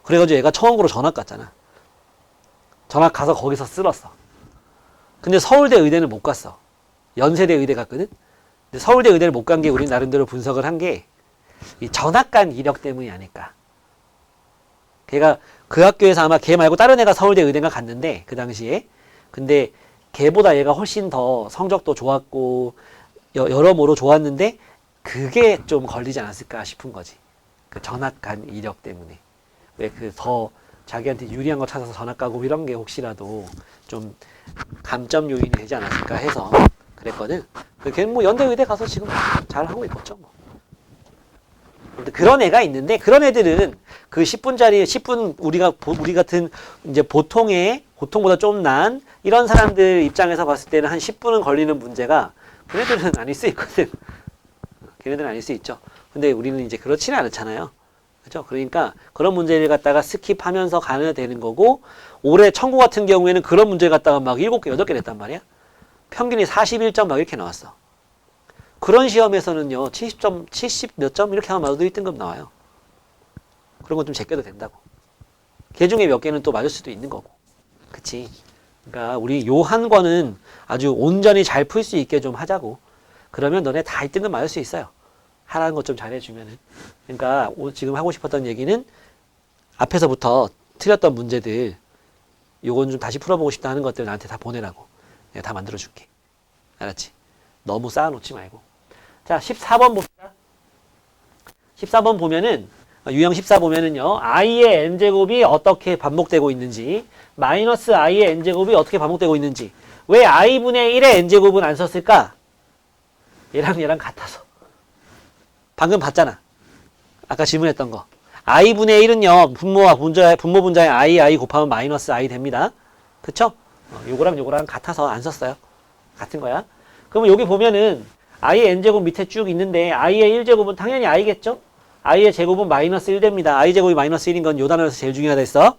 그래가지고 얘가 청원고로 전학 갔잖아. 전학 가서 거기서 쓸었어. 근데 서울대 의대는 못 갔어. 연세대 의대 갔거든. 근데 서울대 의대를 못 간 게 우리 나름대로 분석을 한 게 이 전학 간 이력 때문이 아닐까. 걔가 그 학교에서 아마 걔 말고 다른 애가 서울대 의대가 갔는데 그 당시에. 근데 걔보다 얘가 훨씬 더 성적도 좋았고 여러모로 좋았는데 그게 좀 걸리지 않았을까 싶은 거지. 그 전학 간 이력 때문에. 왜 그 더 자기한테 유리한 거 찾아서 전학 가고 이런 게 혹시라도 좀 감점 요인이 되지 않았을까 해서 그랬거든. 걔는 뭐 연대 의대 가서 지금 잘 하고 있겠죠 뭐. 그런 애가 있는데, 그런 애들은 그 10분짜리 10분 우리 같은 이제 보통보다 좀 난 이런 사람들 입장에서 봤을 때는 한 10분은 걸리는 문제가 걔네들은 아닐 수 있거든. 걔네들은 아닐 수 있죠. 근데 우리는 이제 그렇지는 않잖아요. 그죠? 그러니까 그런 문제를 갖다가 스킵하면서 가야 되는 거고, 올해 청구 같은 경우에는 그런 문제를 갖다가 막 7개, 8개 냈단 말이야. 평균이 41점 막 이렇게 나왔어. 그런 시험에서는요, 70점, 70 몇 점 이렇게 하면 맞아도 1등급 나와요. 그런 건 좀 제껴도 된다고. 걔 중에 몇 개는 또 맞을 수도 있는 거고. 그치? 그러니까 우리 요 한 권은 아주 온전히 잘 풀 수 있게 좀 하자고. 그러면 너네 다 1등급 맞을 수 있어요. 하라는 것 좀 잘해주면은. 그러니까 지금 하고 싶었던 얘기는 앞에서부터 틀렸던 문제들, 요건 좀 다시 풀어보고 싶다 하는 것들 나한테 다 보내라고. 내가 다 만들어줄게. 알았지? 너무 쌓아놓지 말고. 자, 14번 봅시다. 14번 보면은, 유형 14 보면은요, i의 n제곱이 어떻게 반복되고 있는지, 마이너스 i의 n제곱이 어떻게 반복되고 있는지, 왜 i분의 1의 n제곱은 안 썼을까? 얘랑 같아서. 방금 봤잖아. 아까 질문했던 거. i분의 1은요, 분모 분자의 i 곱하면 마이너스 i 됩니다. 그쵸? 요거랑 같아서 안 썼어요. 같은 거야. 그러면 여기 보면은, i의 n제곱 밑에 쭉 있는데, i의 1제곱은 당연히 i겠죠? i의 제곱은 마이너스 1 됩니다. i 제곱이 마이너스 1인 건 요 단어에서 제일 중요하다 했어.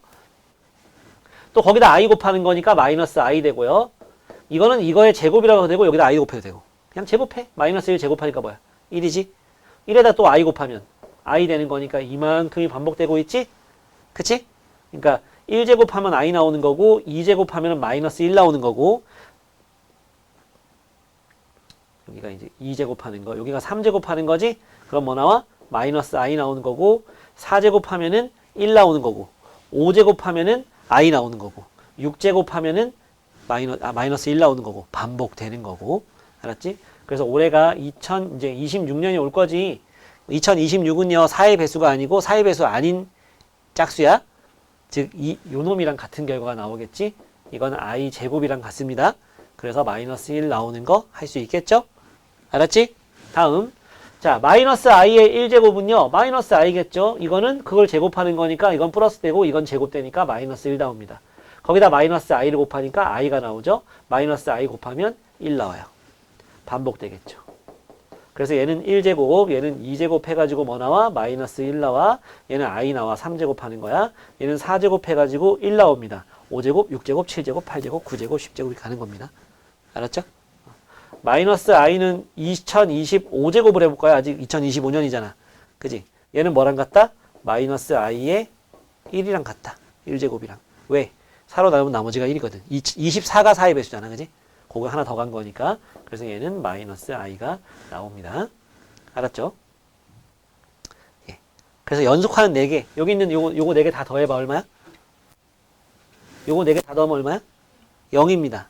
또 거기다 i 곱하는 거니까 마이너스 i 되고요. 이거는 이거의 제곱이라고 되고, 여기다 i 곱해도 되고. 그냥 제곱해. 마이너스 1 제곱하니까 뭐야? 1이지? 1에다 또 i 곱하면 i 되는 거니까 이만큼이 반복되고 있지? 그치? 그러니까 1제곱하면 i 나오는 거고, 2제곱하면 마이너스 1 나오는 거고, 여기가 이제 2제곱하는 거, 여기가 3제곱하는 거지? 그럼 뭐 나와? 마이너스 i 나오는 거고, 4제곱하면은 1 나오는 거고, 5제곱하면은 i 나오는 거고, 6제곱하면은 마이너스 1 나오는 거고, 반복되는 거고. 알았지? 그래서 올해가 이제 26년이 올 거지. 2026은요, 4의 배수가 아니고 4의 배수 아닌 짝수야. 즉, 요 놈이랑 같은 결과가 나오겠지? 이거는 i 제곱이랑 같습니다. 그래서 마이너스 1 나오는 거 할 수 있겠죠? 알았지? 다음. 자, 마이너스 i의 1제곱은요, 마이너스 i겠죠? 이거는 그걸 제곱하는 거니까 이건 플러스 되고 이건 제곱되니까 마이너스 1 나옵니다. 거기다 마이너스 i를 곱하니까 i가 나오죠? 마이너스 i 곱하면 1 나와요. 반복되겠죠. 그래서 얘는 1제곱, 얘는 2제곱 해가지고 뭐 나와? 마이너스 1 나와. 얘는 i 나와. 3제곱 하는 거야. 얘는 4제곱 해가지고 1 나옵니다. 5제곱, 6제곱, 7제곱, 8제곱, 9제곱, 10제곱 이렇게 가는 겁니다. 알았죠? 마이너스 i는 2025제곱을 해볼까요? 아직 2025년이잖아. 그지? 얘는 뭐랑 같다? 마이너스 i의 1이랑 같다. 1제곱이랑. 왜? 4로 나누면 나머지가 1이거든. 24가 4의 배수잖아. 그지? 그거 하나 더 간 거니까. 그래서 얘는 마이너스 i가 나옵니다. 알았죠? 예. 그래서 연속하는 4개. 여기 있는 요거 4개 다 더해봐. 얼마야? 요거 4개 다 더하면 얼마야? 0입니다.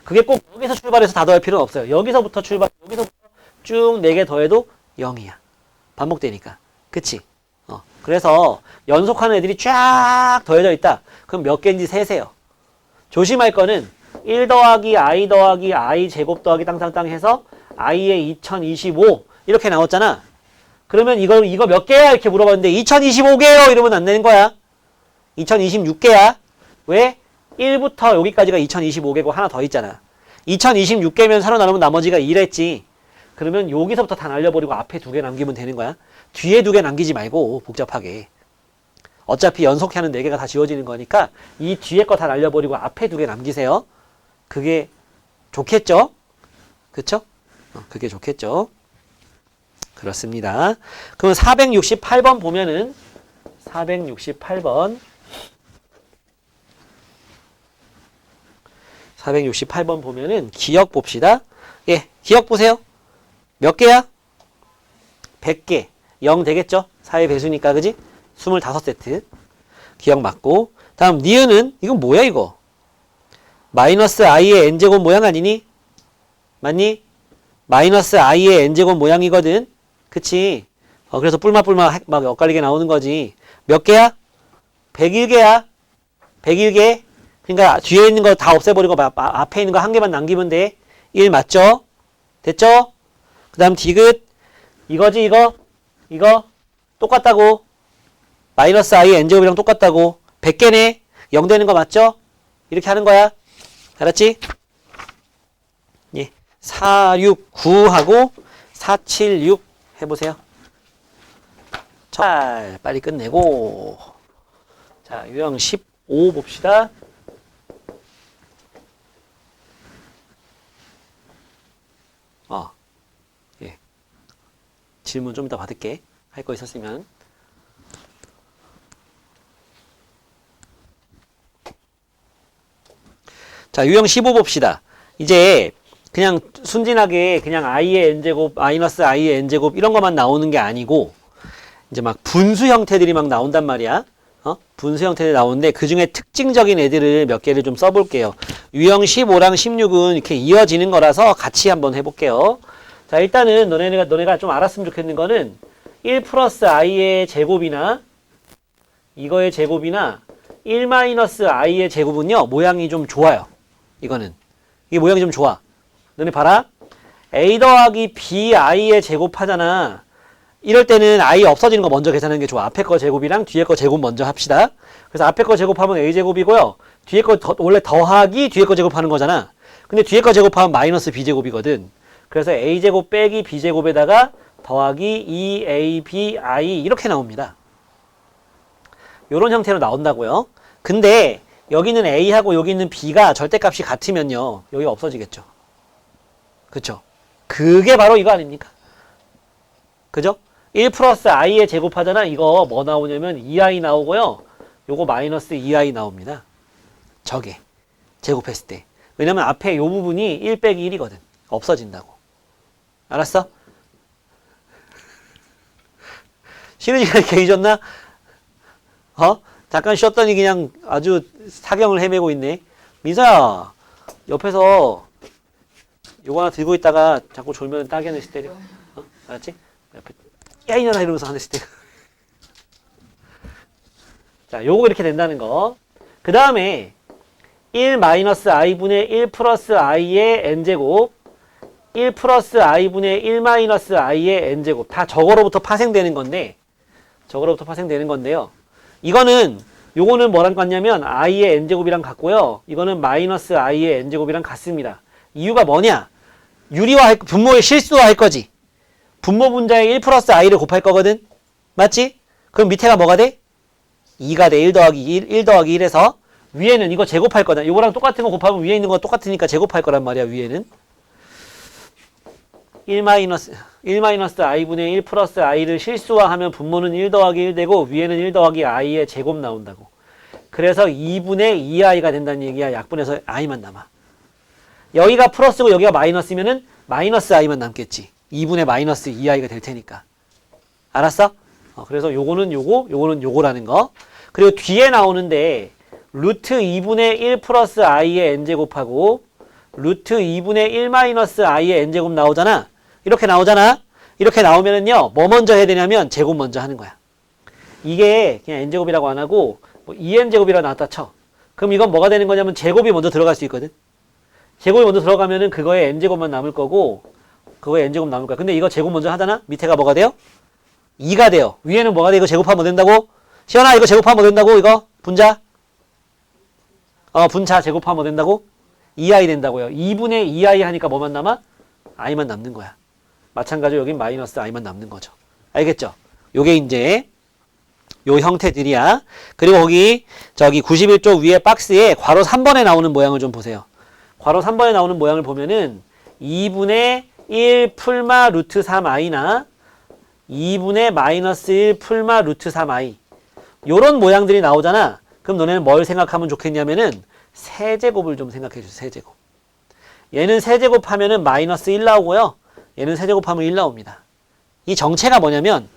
그게 꼭 여기서 출발해서 다 더할 필요는 없어요. 여기서부터 여기서부터 쭉 4개 더해도 0이야. 반복되니까. 그치? 그래서 연속하는 애들이 쫙 더해져 있다. 그럼 몇 개인지 세세요. 조심할 거는 1 더하기 i 제곱 더하기 땅땅땅 해서 i의 2025 이렇게 나왔잖아. 그러면 이거 몇 개야? 이렇게 물어봤는데 2025개요 이러면 안 되는 거야. 2026개야. 왜? 1부터 여기까지가 2025개고 하나 더 있잖아. 2026개면 서로 나누면 나머지가 1했지. 그러면 여기서부터 다 날려버리고 앞에 2개 남기면 되는 거야. 뒤에 2개 남기지 말고 복잡하게. 어차피 연속하는 4개가 다 지워지는 거니까 이 뒤에 거 다 날려버리고 앞에 2개 남기세요. 그게 좋겠죠? 그쵸? 그게 좋겠죠? 그렇습니다. 그럼 468번 보면은 468번 보면은 기억 봅시다. 예, 기억 보세요. 몇 개야? 100개. 0 되겠죠? 4의 배수니까, 그지? 25세트. 기억 맞고. 다음, 니은은, 이건 뭐야, 이거? 마이너스 i의 n제곱 모양 아니니? 맞니? 마이너스 i의 n제곱 모양이거든? 그치? 그래서 뿔마뿔마 막 엇갈리게 나오는 거지. 몇 개야? 101개야. 101개. 그러니까 뒤에 있는 거 다 없애버리고 앞에 있는 거 한 개만 남기면 돼. 1 맞죠? 됐죠? 그 다음 디귿. 이거지 이거 똑같다고. 마이너스 i의 n제곱이랑 똑같다고. 100개네. 0 되는 거 맞죠? 이렇게 하는 거야. 알았지? 예. 469하고 476 해보세요. 잘 빨리 끝내고. 자, 유형 15 봅시다. 예. 질문 좀 이따 받을게. 할 거 있었으면. 자, 유형 15 봅시다. 이제 그냥 순진하게 그냥 i의 n제곱, 마이너스 i의 n제곱 이런 것만 나오는 게 아니고 이제 막 분수 형태들이 막 나온단 말이야. 분수 형태들이 나오는데 그 중에 특징적인 애들을 몇 개를 좀 써볼게요. 유형 15랑 16은 이렇게 이어지는 거라서 같이 한번 해볼게요. 자, 일단은 너네가 좀 알았으면 좋겠는 거는 1 플러스 i의 제곱이나 이거의 제곱이나 1 마이너스 i의 제곱은요, 모양이 좀 좋아요. 이거는. 이게 모양이 좀 좋아. 너네 봐라. a 더하기 b i의 제곱하잖아. 이럴 때는 i 없어지는 거 먼저 계산하는 게 좋아. 앞에 거 제곱이랑 뒤에 거 제곱 먼저 합시다. 그래서 앞에 거 제곱하면 a제곱이고요. 뒤에 거 원래 더하기 뒤에 거 제곱하는 거잖아. 근데 뒤에 거 제곱하면 마이너스 b제곱이거든. 그래서 a제곱 빼기 b제곱에다가 더하기 2abi 이렇게 나옵니다. 요런 형태로 나온다고요. 근데 여기는 a하고 여기 있는 b가 절대값이 같으면요. 여기 없어지겠죠. 그쵸? 그게 바로 이거 아닙니까? 그죠? 1 플러스 i의 제곱하잖아. 이거 뭐 나오냐면 2i 나오고요. 요거 마이너스 2i 나옵니다. 저게 제곱했을 때. 왜냐면 앞에 요 부분이 1 빼기 1이거든. 없어진다고. 알았어? 쉬는 시간에 개 잊었나? 잠깐 쉬었더니 그냥 아주 사경을 헤매고 있네. 민서야, 옆에서 요거 하나 들고 있다가 자꾸 졸면 따기 한 대씩 때려. 알았지? 옆에 야 이년아 이러면서 한 대씩 때려. 자, 요거 이렇게 된다는 거. 그 다음에 1 마이너스 i분의 1 플러스 i의 n제곱 1 플러스 i분의 1 마이너스 i의 n제곱 다 저거로부터 파생되는 건데요. 이거는 요거는 뭐랑 같냐면 i의 n제곱이랑 같고요. 이거는 마이너스 i의 n제곱이랑 같습니다. 이유가 뭐냐? 분모의 실수화할 거지. 분모 분자에 1 플러스 i를 곱할 거거든. 맞지? 그럼 밑에가 뭐가 돼? 2가 돼. 1 더하기 1, 1 더하기 1에서 위에는 이거 제곱할 거다. 이거랑 똑같은 거 곱하면 위에 있는 거 똑같으니까 제곱할 거란 말이야. 위에는 1 마이너스 i분의 1 플러스 i를 실수화하면 분모는 1 더하기 1 되고 위에는 1 더하기 i의 제곱 나온다고. 그래서 2분의 2i가 된다는 얘기야. 약분해서 i만 남아. 여기가 플러스고 여기가 마이너스면은 마이너스 i만 남겠지. 2분의 마이너스 2i가 될 테니까. 알았어? 그래서 요거는 요거, 요거는 요거라는 거. 그리고 뒤에 나오는데 루트 2분의 1 플러스 i의 n제곱하고 루트 2분의 1 마이너스 i의 n제곱 나오잖아. 이렇게 나오잖아. 이렇게 나오면은요, 뭐 먼저 해야 되냐면 제곱 먼저 하는 거야. 이게 그냥 n제곱이라고 안 하고 뭐 2n제곱이라고 나왔다 쳐. 그럼 이건 뭐가 되는 거냐면 제곱이 먼저 들어갈 수 있거든. 제곱이 먼저 들어가면은 그거에 n제곱만 남을 거고 그거에 n제곱 남을 거야. 근데 이거 제곱 먼저 하잖아. 밑에가 뭐가 돼요? 2가 돼요. 위에는 뭐가 돼? 이거 제곱하면 뭐 된다고? 시연아 이거 제곱하면 뭐 된다고? 이거 분자? 분자 제곱하면 뭐 된다고? 2i 된다고요. 2분의 2i 하니까 뭐만 남아? i만 남는 거야. 마찬가지로 여긴 마이너스 i만 남는 거죠. 알겠죠? 요게 이제 요 형태들이야. 그리고 거기 저기 91쪽 위에 박스에 괄호 3번에 나오는 모양을 좀 보세요. 괄호 3번에 나오는 모양을 보면은 2분의 1 풀마 루트 3i나 2분의 마이너스 1 풀마 루트 3i 요런 모양들이 나오잖아. 그럼 너네는 뭘 생각하면 좋겠냐면은 세제곱을 좀 생각해 주세요. 세제곱. 얘는 세제곱하면은 마이너스 1 나오고요. 얘는 세제곱하면 1 나옵니다. 이 정체가 뭐냐면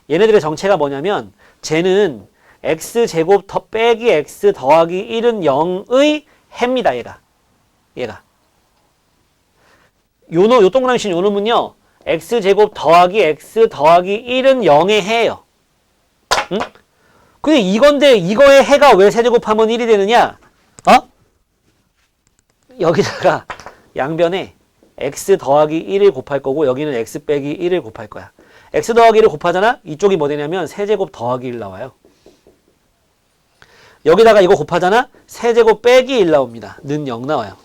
얘네들의 정체가 뭐냐면 쟤는 x제곱 더 빼기 x 더하기 1은 0의 해입니다. 얘가. 요 동그라미 친 요 놈은요. x제곱 더하기 x 더하기 1은 0의 해예요. 응? 근데 이건데 이거의 해가 왜 세제곱하면 1이 되느냐? 여기다가 양변에 x 더하기 1을 곱할 거고 여기는 x 빼기 1을 곱할 거야. x 더하기 1을 곱하잖아? 이쪽이 뭐 되냐면 세제곱 더하기 1 나와요. 여기다가 이거 곱하잖아? 세제곱 빼기 1 나옵니다. 는 0 나와요.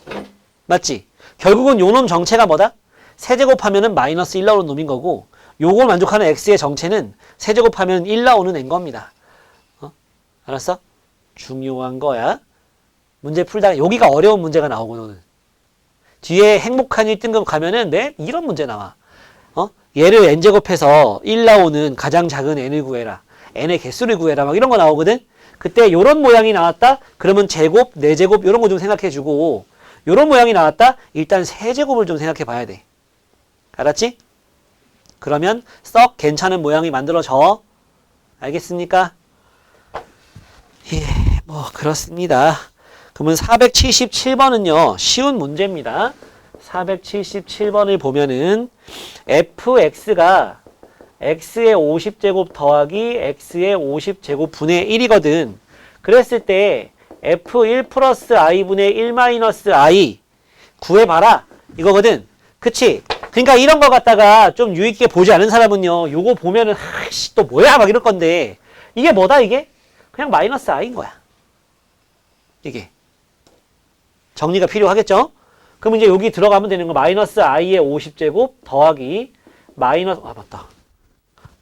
맞지? 결국은 요 놈 정체가 뭐다? 세제곱하면은 마이너스 1 나오는 놈인 거고 요걸 만족하는 x의 정체는 세제곱하면 1 나오는 애인 겁니다. 알았어? 중요한 거야. 문제 풀다가 여기가 어려운 문제가 나오고 너는 뒤에 행복한 1등급 가면은 이런 문제 나와. 얘를 n제곱해서 1 나오는 가장 작은 n을 구해라. n의 개수를 구해라. 막 이런 거 나오거든. 그때 요런 모양이 나왔다. 그러면 제곱, 4제곱 요런 거 좀 생각해 주고 요런 모양이 나왔다. 일단 세제곱을 좀 생각해 봐야 돼. 알았지? 그러면 썩 괜찮은 모양이 만들어져. 알겠습니까? 예, 뭐 그렇습니다. 그러면 477번은요. 쉬운 문제입니다. 477번을 보면은 fx가 x의 50제곱 더하기 x의 50제곱 분의 1이거든. 그랬을 때 f1 플러스 i분의 1 마이너스 i 구해봐라. 이거거든. 그치? 그러니까 이런 거 갖다가 좀 유익있게 보지 않은 사람은요. 요거 보면은 아이씨 또 뭐야 막 이럴 건데 이게 뭐다 이게? 그냥 마이너스 i인 거야. 이게. 정리가 필요하겠죠? 그럼 이제 여기 들어가면 되는 거 마이너스 i의 50제곱 더하기 마이너스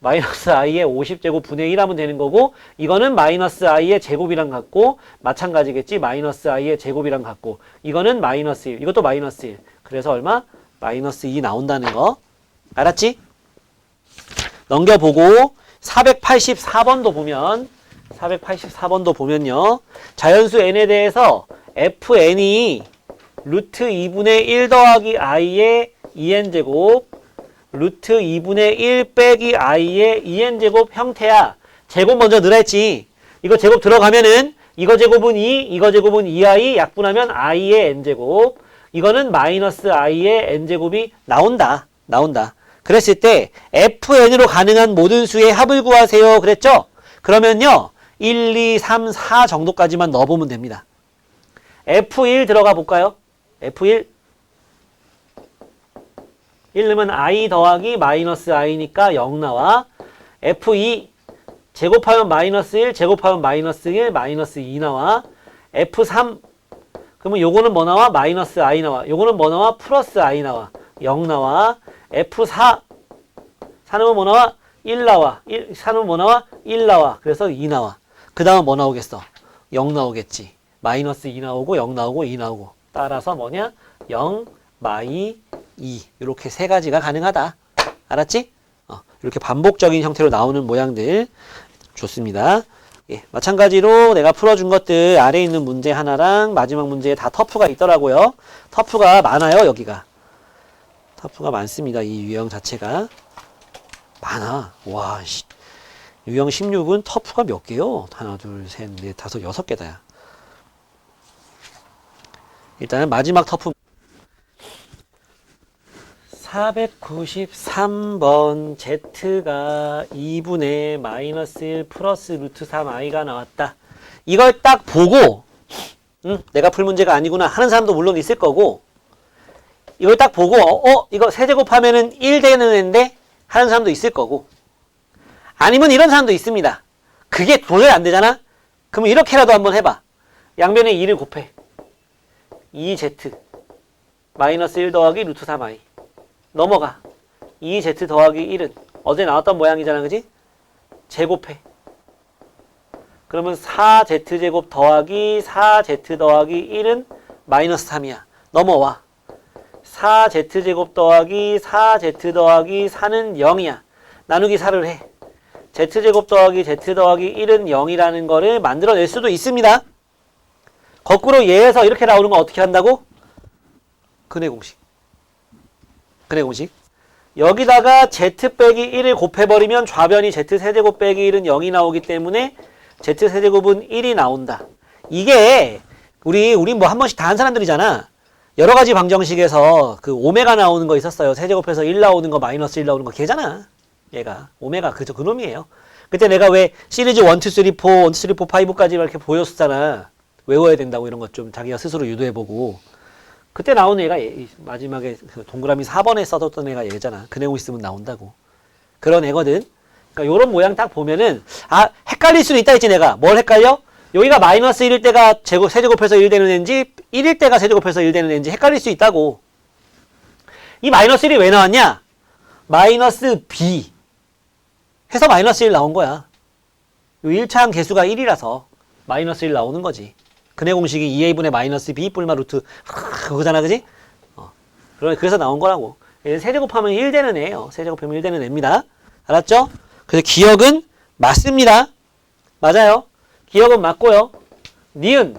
마이너스 i의 50제곱 분의 1 하면 되는 거고 이거는 마이너스 i의 제곱이랑 같고 마찬가지겠지? 마이너스 i의 제곱이랑 같고 이거는 마이너스 1 이것도 마이너스 1 그래서 얼마? 마이너스 2 나온다는 거 알았지? 넘겨보고 484번도 보면요 자연수 n에 대해서 fn이 루트 2분의 1 더하기 i의 2n제곱 루트 2분의 1 빼기 i의 2n제곱 형태야. 제곱 먼저 넣으라 했지. 이거 제곱 들어가면은 이거 제곱은 2, 이거 제곱은 2i 약분하면 i의 n제곱 이거는 마이너스 i의 n제곱이 나온다. 그랬을 때 fn으로 가능한 모든 수의 합을 구하세요. 그랬죠? 그러면요. 1, 2, 3, 4 정도까지만 넣어보면 됩니다. f1 들어가 볼까요? f1 1 넣으면 i 더하기 마이너스 i니까 0 나와. f2 제곱하면 마이너스 1 제곱하면 마이너스 1 마이너스 2 나와. f3 그러면 요거는 뭐 나와? 마이너스 i 나와. 요거는 뭐 나와? 플러스 i 나와. 0 나와. f4 4넣으면 뭐 나와? 1 나와. 4넣으면 뭐 나와? 1 나와. 그래서 2 나와. 그 다음 뭐 나오겠어? 0 나오겠지. 마이너스 2 나오고 0 나오고 2 나오고. 따라서 뭐냐? 0, 마이, 2 이렇게 세 가지가 가능하다. 알았지? 이렇게 반복적인 형태로 나오는 모양들 좋습니다. 예, 마찬가지로 내가 풀어준 것들 아래에 있는 문제 하나랑 마지막 문제에 다 터프가 있더라고요. 터프가 많아요. 여기가 터프가 많습니다. 이 유형 자체가 많아. 와, 유형 16은 터프가 몇 개요? 하나, 둘, 셋, 넷, 다섯, 6개다. 야. 일단은 마지막 터프 493번 Z가 2분의 마이너스 1 플러스 루트 3i가 나왔다. 이걸 딱 보고 내가 풀 문제가 아니구나 하는 사람도 물론 있을 거고, 이걸 딱 보고 이거 세제곱하면은 1 되는 애인데 하는 사람도 있을 거고, 아니면 이런 사람도 있습니다. 그게 도저히 안 되잖아? 그러면 이렇게라도 한번 해봐. 양변에 2를 곱해. 2Z 마이너스 1 더하기 루트 3i 넘어가. 2Z 더하기 1은 어제 나왔던 모양이잖아. 그지? 제곱해. 그러면 4Z제곱 더하기 4Z 더하기 1은 마이너스 3이야. 넘어와. 4Z제곱 더하기 4Z 더하기 4는 0이야. 나누기 4를 해. Z제곱 더하기 Z 더하기 1은 0이라는 거를 만들어낼 수도 있습니다. 거꾸로 얘에서 이렇게 나오는 건 어떻게 한다고? 근해 공식. 근해 공식. 여기다가 Z 빼기 1을 곱해버리면 좌변이 Z 세제곱 빼기 1은 0이 나오기 때문에 Z 세제곱은 1이 나온다. 이게 우리 뭐 한 번씩 다 한 사람들이잖아. 여러 가지 방정식에서 그 오메가 나오는 거 있었어요. 세제곱해서 1 나오는 거 마이너스 1 나오는 거 걔잖아. 얘가 오메가 그 놈이에요. 그때 내가 왜 시리즈 1, 2, 3, 4, 1, 2, 3, 4, 5까지 이렇게 보였었잖아. 외워야 된다고 이런 것 좀 자기가 스스로 유도해보고. 그때 나온 애가 마지막에 동그라미 4번에 써뒀던 애가 얘잖아. 그 내용 있으면 나온다고. 그런 애거든. 그러니까 요런 모양 딱 보면은 헷갈릴 수도 있다 했지 내가. 뭘 헷갈려? 여기가 마이너스 1일 때가 세제곱해서 1 되는 애인지 1일 때가 세제곱해서 1 되는 애인지 헷갈릴 수 있다고. 이 마이너스 1이 왜 나왔냐? 마이너스 b 해서 마이너스 1 나온 거야. 요 1차항 개수가 1이라서 마이너스 1 나오는 거지. 근해 공식이 2a분의 마이너스 b 뿔마 루트 그거잖아. 그지? 그래서 나온 거라고. 세제곱하면 1 되는 애예요. 세제곱하면 1 되는 애입니다. 알았죠? 그래서 기억은 맞습니다. 맞아요. 기억은 맞고요. 니은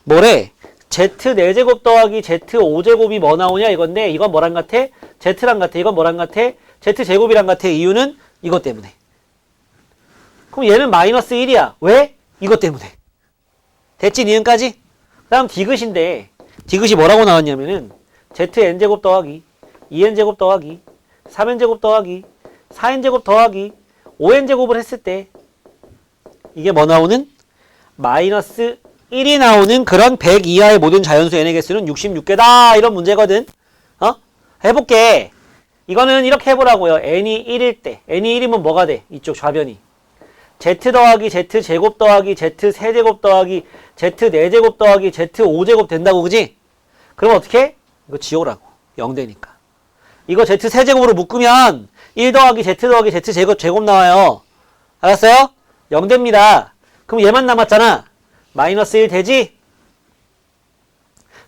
뭐래? Z 4제곱 더하기 Z 5제곱이 뭐 나오냐 이건데, 이건 뭐랑 같아? Z랑 같아. 이건 뭐랑 같아? Z 제곱이랑 같아. 이유는 이것 때문에. 그럼 얘는 마이너스 1이야. 왜? 이것 때문에. 됐지? 니은까지? 그 다음 디귿인데, 디귿이 뭐라고 나왔냐면은 ZN제곱 더하기 2n제곱 더하기 3n제곱 더하기 4n제곱 더하기 5n제곱을 했을 때 이게 뭐 나오는? 마이너스 1이 나오는 그런 100 이하의 모든 자연수 n의 개수는 66개다. 이런 문제거든. 해볼게. 이거는 이렇게 해보라고요. n이 1일 때. n이 1이면 뭐가 돼? 이쪽 좌변이. z 더하기 z 제곱 더하기 z 세제곱 더하기 z 4제곱 더하기 z 5제곱 된다고. 그지? 그럼 어떻게? 이거 지우라고. 0 되니까. 이거 z 세제곱으로 묶으면 1 더하기 z 더하기 z 제곱 나와요. 알았어요? 0 됩니다. 그럼 얘만 남았잖아. 마이너스 1 되지?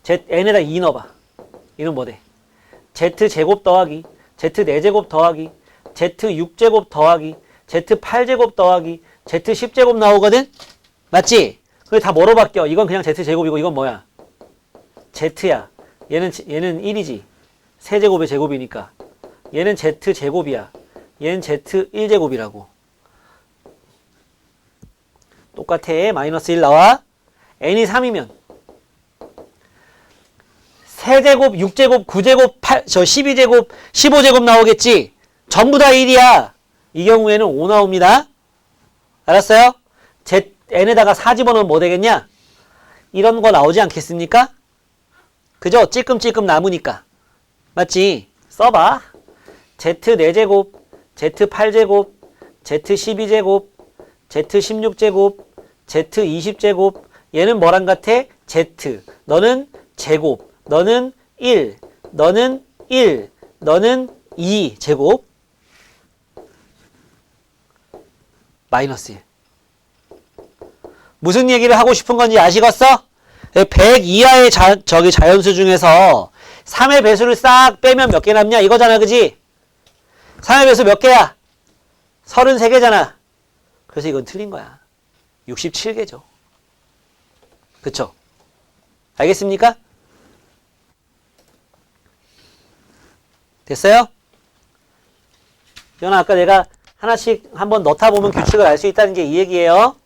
n에다 2 넣어봐. 이는 뭐 돼? z 제곱 더하기 z 4제곱 더하기 z 6제곱 더하기 z 8제곱 더하기 z 10제곱 나오거든? 맞지? 그게 다 뭐로 바뀌어? 이건 그냥 z 제곱이고 이건 뭐야? z야. 얘는 1이지. 세제곱의 제곱이니까. 얘는 z 제곱이야. 얘는 z 1제곱이라고. 똑같아. 마이너스 1 나와. n이 3이면 세제곱, 6제곱, 9제곱, 12제곱, 15제곱 나오겠지? 전부 다 1이야. 이 경우에는 5 나옵니다. 알았어요? n에다가 4 집어넣으면 뭐 되겠냐? 이런 거 나오지 않겠습니까? 그죠? 찔끔찔끔 남으니까. 맞지? 써봐. z 4제곱, z 8제곱, z 12제곱, z 16제곱, z 20제곱. 얘는 뭐랑 같아? z. 너는 제곱. 너는 1. 너는 1. 너는 2 제곱. 마이너스 1. 무슨 얘기를 하고 싶은 건지 아시겠어? 100 이하의 자연수 중에서 3의 배수를 싹 빼면 몇 개 남냐? 이거잖아, 그지? 3의 배수 몇 개야? 33개잖아. 그래서 이건 틀린 거야. 67개죠. 그쵸? 알겠습니까? 됐어요? 연아, 아까 내가 하나씩 한번 넣다 보면 규칙을 알 수 있다는 게 이 얘기예요.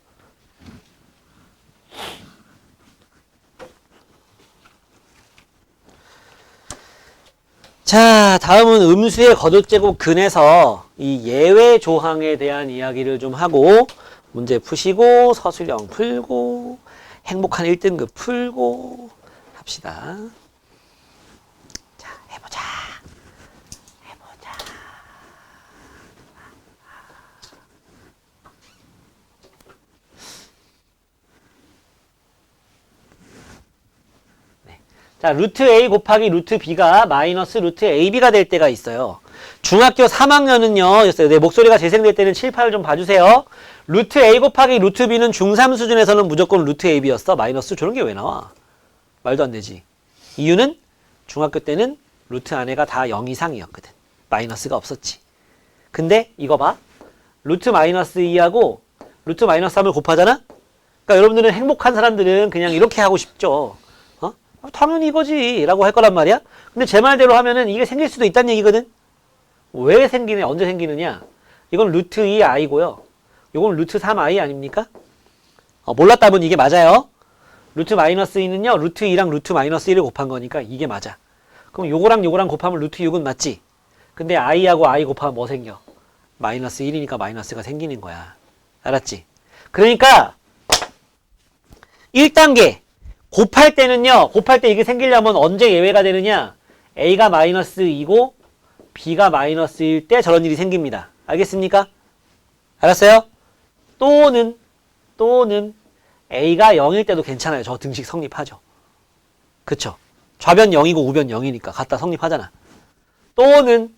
자, 다음은 음수의 거듭제곱 근에서 이 예외 조항에 대한 이야기를 좀 하고 문제 푸시고 서술형 풀고 행복한 1등급 풀고 합시다. 자, 해보자. 자, 루트 A 곱하기 루트 B가 마이너스 루트 AB가 될 때가 있어요. 중학교 3학년은요, 내 목소리가 재생될 때는 7, 8을 좀 봐주세요. 루트 A 곱하기 루트 B는 중3 수준에서는 무조건 루트 AB였어. 마이너스 저런 게 왜 나와? 말도 안 되지. 이유는 중학교 때는 루트 안에가 다 0 이상이었거든. 마이너스가 없었지. 근데 이거 봐. 루트 마이너스 2하고 루트 마이너스 3을 곱하잖아? 그러니까 여러분들은 행복한 사람들은 그냥 이렇게 하고 싶죠. 당연히 이거지 라고 할 거란 말이야. 근데 제 말대로 하면은 이게 생길 수도 있다는 얘기거든. 왜 생기냐, 언제 생기느냐. 이건 루트 2i고요. 이건 루트 3i 아닙니까? 몰랐다면 이게 맞아요. 루트 마이너스 2는요 루트 2랑 루트 마이너스 1을 곱한 거니까 이게 맞아. 그럼 요거랑 요거랑 곱하면 루트 6은 맞지. 근데 i하고 i 곱하면 뭐 생겨? 마이너스 1이니까 마이너스가 생기는 거야. 알았지? 그러니까 1단계 곱할 때는요, 곱할 때 이게 생기려면 언제 예외가 되느냐? A가 마이너스 2고 B가 마이너스 1일 때 저런 일이 생깁니다. 알겠습니까? 알았어요? 또는 A가 0일 때도 괜찮아요. 저 등식 성립하죠. 그쵸? 좌변 0이고 우변 0이니까 갖다 성립하잖아. 또는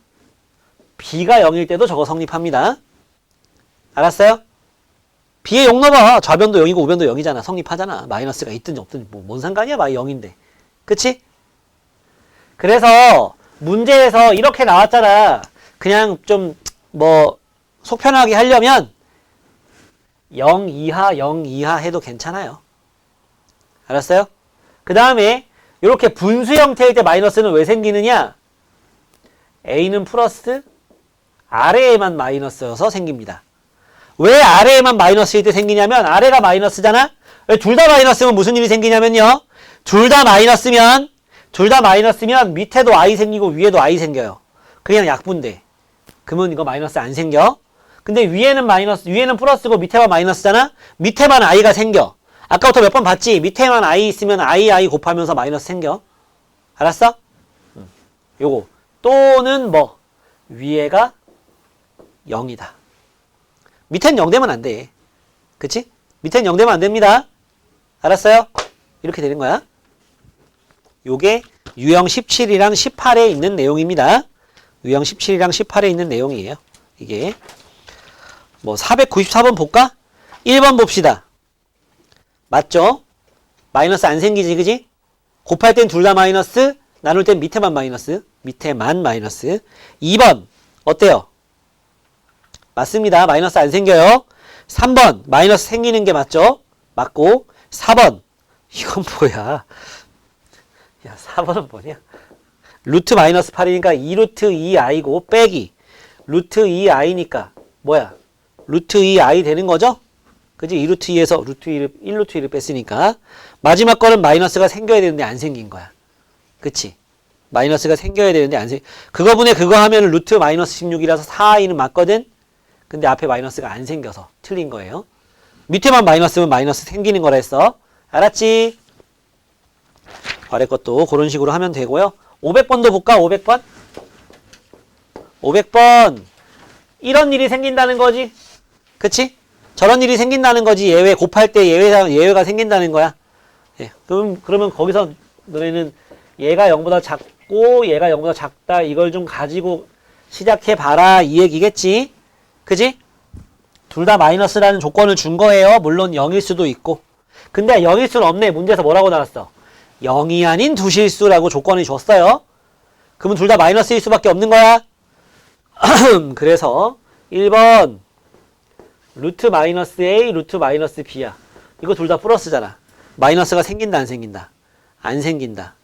B가 0일 때도 저거 성립합니다. 알았어요? B에 0 넣어봐. 좌변도 0이고 우변도 0이잖아. 성립하잖아. 마이너스가 있든지 없든지 뭔 상관이야. 마이 0인데. 그치? 그래서 문제에서 이렇게 나왔잖아. 그냥 좀 속 편하게 하려면 0 이하 해도 괜찮아요. 알았어요? 그 다음에 이렇게 분수 형태일 때 마이너스는 왜 생기느냐? A는 플러스 아래에만 마이너스여서 생깁니다. 왜 아래에만 마이너스일 때 생기냐면 아래가 마이너스잖아? 왜 둘 다 마이너스면 무슨 일이 생기냐면요. 둘 다 마이너스면 밑에도 i 생기고 위에도 i 생겨요. 그냥 약분돼. 그러면 이거 마이너스 안 생겨. 근데 위에는 플러스고 밑에만 마이너스잖아? 밑에만 i가 생겨. 아까부터 몇 번 봤지? 밑에만 i 있으면 i 곱하면서 마이너스 생겨. 알았어? 요거. 또는 위에가 0이다. 밑엔 0 되면 안 돼. 그치? 밑엔 0 되면 안 됩니다. 알았어요? 이렇게 되는 거야. 요게 유형 17이랑 18에 있는 내용입니다. 유형 17이랑 18에 있는 내용이에요. 이게 494번 볼까? 1번 봅시다. 맞죠? 마이너스 안 생기지, 그지? 곱할 땐 둘 다 마이너스, 나눌 땐 밑에만 마이너스. 2번 어때요? 맞습니다. 마이너스 안 생겨요. 3번 마이너스 생기는 게 맞죠? 맞고 4번 이건 뭐야? 야 4번은 뭐냐? 루트 마이너스 8이니까 2루트 2i고 빼기 루트 2i니까 뭐야? 루트 2i 되는 거죠? 그지? 2루트 2에서 루트 1루트 1을 뺐으니까 마지막 거는 마이너스가 생겨야 되는데 안 생긴 거야. 그치? 마이너스가 생겨야 되는데 안 그거분에 그거 하면 루트 마이너스 16이라서 4i는 맞거든? 근데 앞에 마이너스가 안 생겨서 틀린 거예요. 밑에만 마이너스면 마이너스 생기는 거라 했어. 알았지? 아래 것도 그런 식으로 하면 되고요. 500번도 볼까? 500번? 500번 이런 일이 생긴다는 거지. 그치? 저런 일이 생긴다는 거지. 예외 곱할 때 예외가 생긴다는 거야. 예. 그러면 거기서 너네는 얘가 0보다 작고 얘가 0보다 작다 이걸 좀 가지고 시작해 봐라 이 얘기겠지. 그지? 둘 다 마이너스라는 조건을 준 거예요. 물론 0일 수도 있고. 근데 0일 수는 없네. 문제에서 뭐라고 나왔어? 0이 아닌 두 실수라고 조건이 줬어요. 그러면 둘 다 마이너스일 수밖에 없는 거야. 그래서 1번 루트 마이너스 A, 루트 마이너스 B야. 이거 둘 다 플러스잖아. 마이너스가 생긴다, 안 생긴다? 안 생긴다.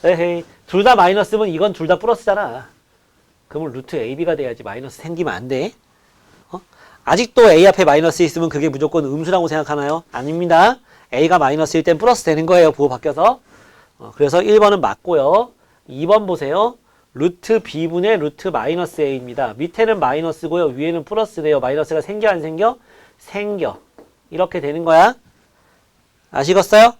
에헤이, 둘 다 마이너스면 이건 둘 다 플러스잖아. 그러면 루트 AB가 돼야지. 마이너스 생기면 안 돼. 아직도 A 앞에 마이너스 있으면 그게 무조건 음수라고 생각하나요? 아닙니다. A가 마이너스일 땐 플러스 되는 거예요. 부호 바뀌어서. 그래서 1번은 맞고요. 2번 보세요. 루트 B분의 루트 마이너스 A입니다. 밑에는 마이너스고요. 위에는 플러스네요. 마이너스가 생겨 안 생겨? 생겨. 이렇게 되는 거야. 아시겠어요?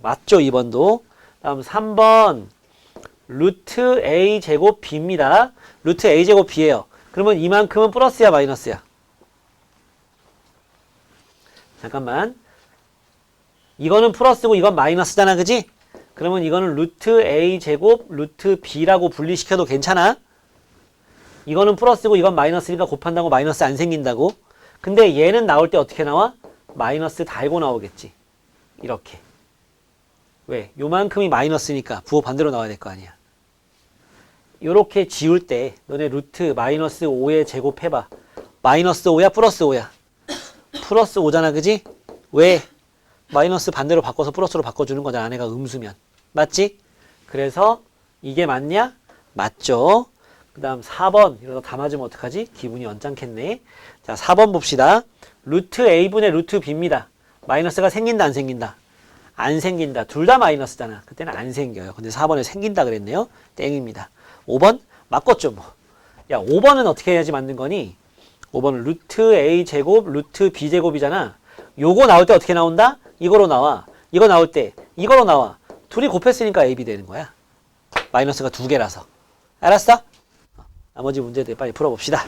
맞죠? 2번도. 다음 3번 루트 A 제곱 B입니다. 루트 A 제곱 B예요. 그러면 이만큼은 플러스야 마이너스야? 잠깐만. 이거는 플러스고 이건 마이너스잖아. 그지? 그러면 이거는 루트 A 제곱 루트 B라고 분리시켜도 괜찮아? 이거는 플러스고 이건 마이너스니까 곱한다고 마이너스 안 생긴다고? 근데 얘는 나올 때 어떻게 나와? 마이너스 달고 나오겠지. 이렇게. 왜? 요만큼이 마이너스니까 부호 반대로 나와야 될 거 아니야. 요렇게 지울 때 너네 루트 마이너스 5의 제곱 해봐. 마이너스 5야? 플러스 5야? 플러스 5잖아. 그지? 왜? 마이너스 반대로 바꿔서 플러스로 바꿔주는 거잖아. 아내가 음수면. 맞지? 그래서 이게 맞냐? 맞죠? 그 다음 4번. 이러다 다 맞으면 어떡하지? 기분이 언짢겠네. 자, 4번 봅시다. 루트 A분의 루트 B입니다. 마이너스가 생긴다, 안 생긴다? 안 생긴다. 둘 다 마이너스잖아. 그때는 안 생겨요. 근데 4번에 생긴다 그랬네요. 땡입니다. 5번? 맞겠죠, 뭐. 야, 5번은 어떻게 해야지 맞는 거니? 5번은 루트 A 제곱, 루트 B 제곱이잖아. 요거 나올 때 어떻게 나온다? 이거로 나와. 이거 나올 때 이거로 나와. 둘이 곱했으니까 AB 되는 거야. 마이너스가 두 개라서. 알았어? 나머지 문제들 빨리 풀어봅시다.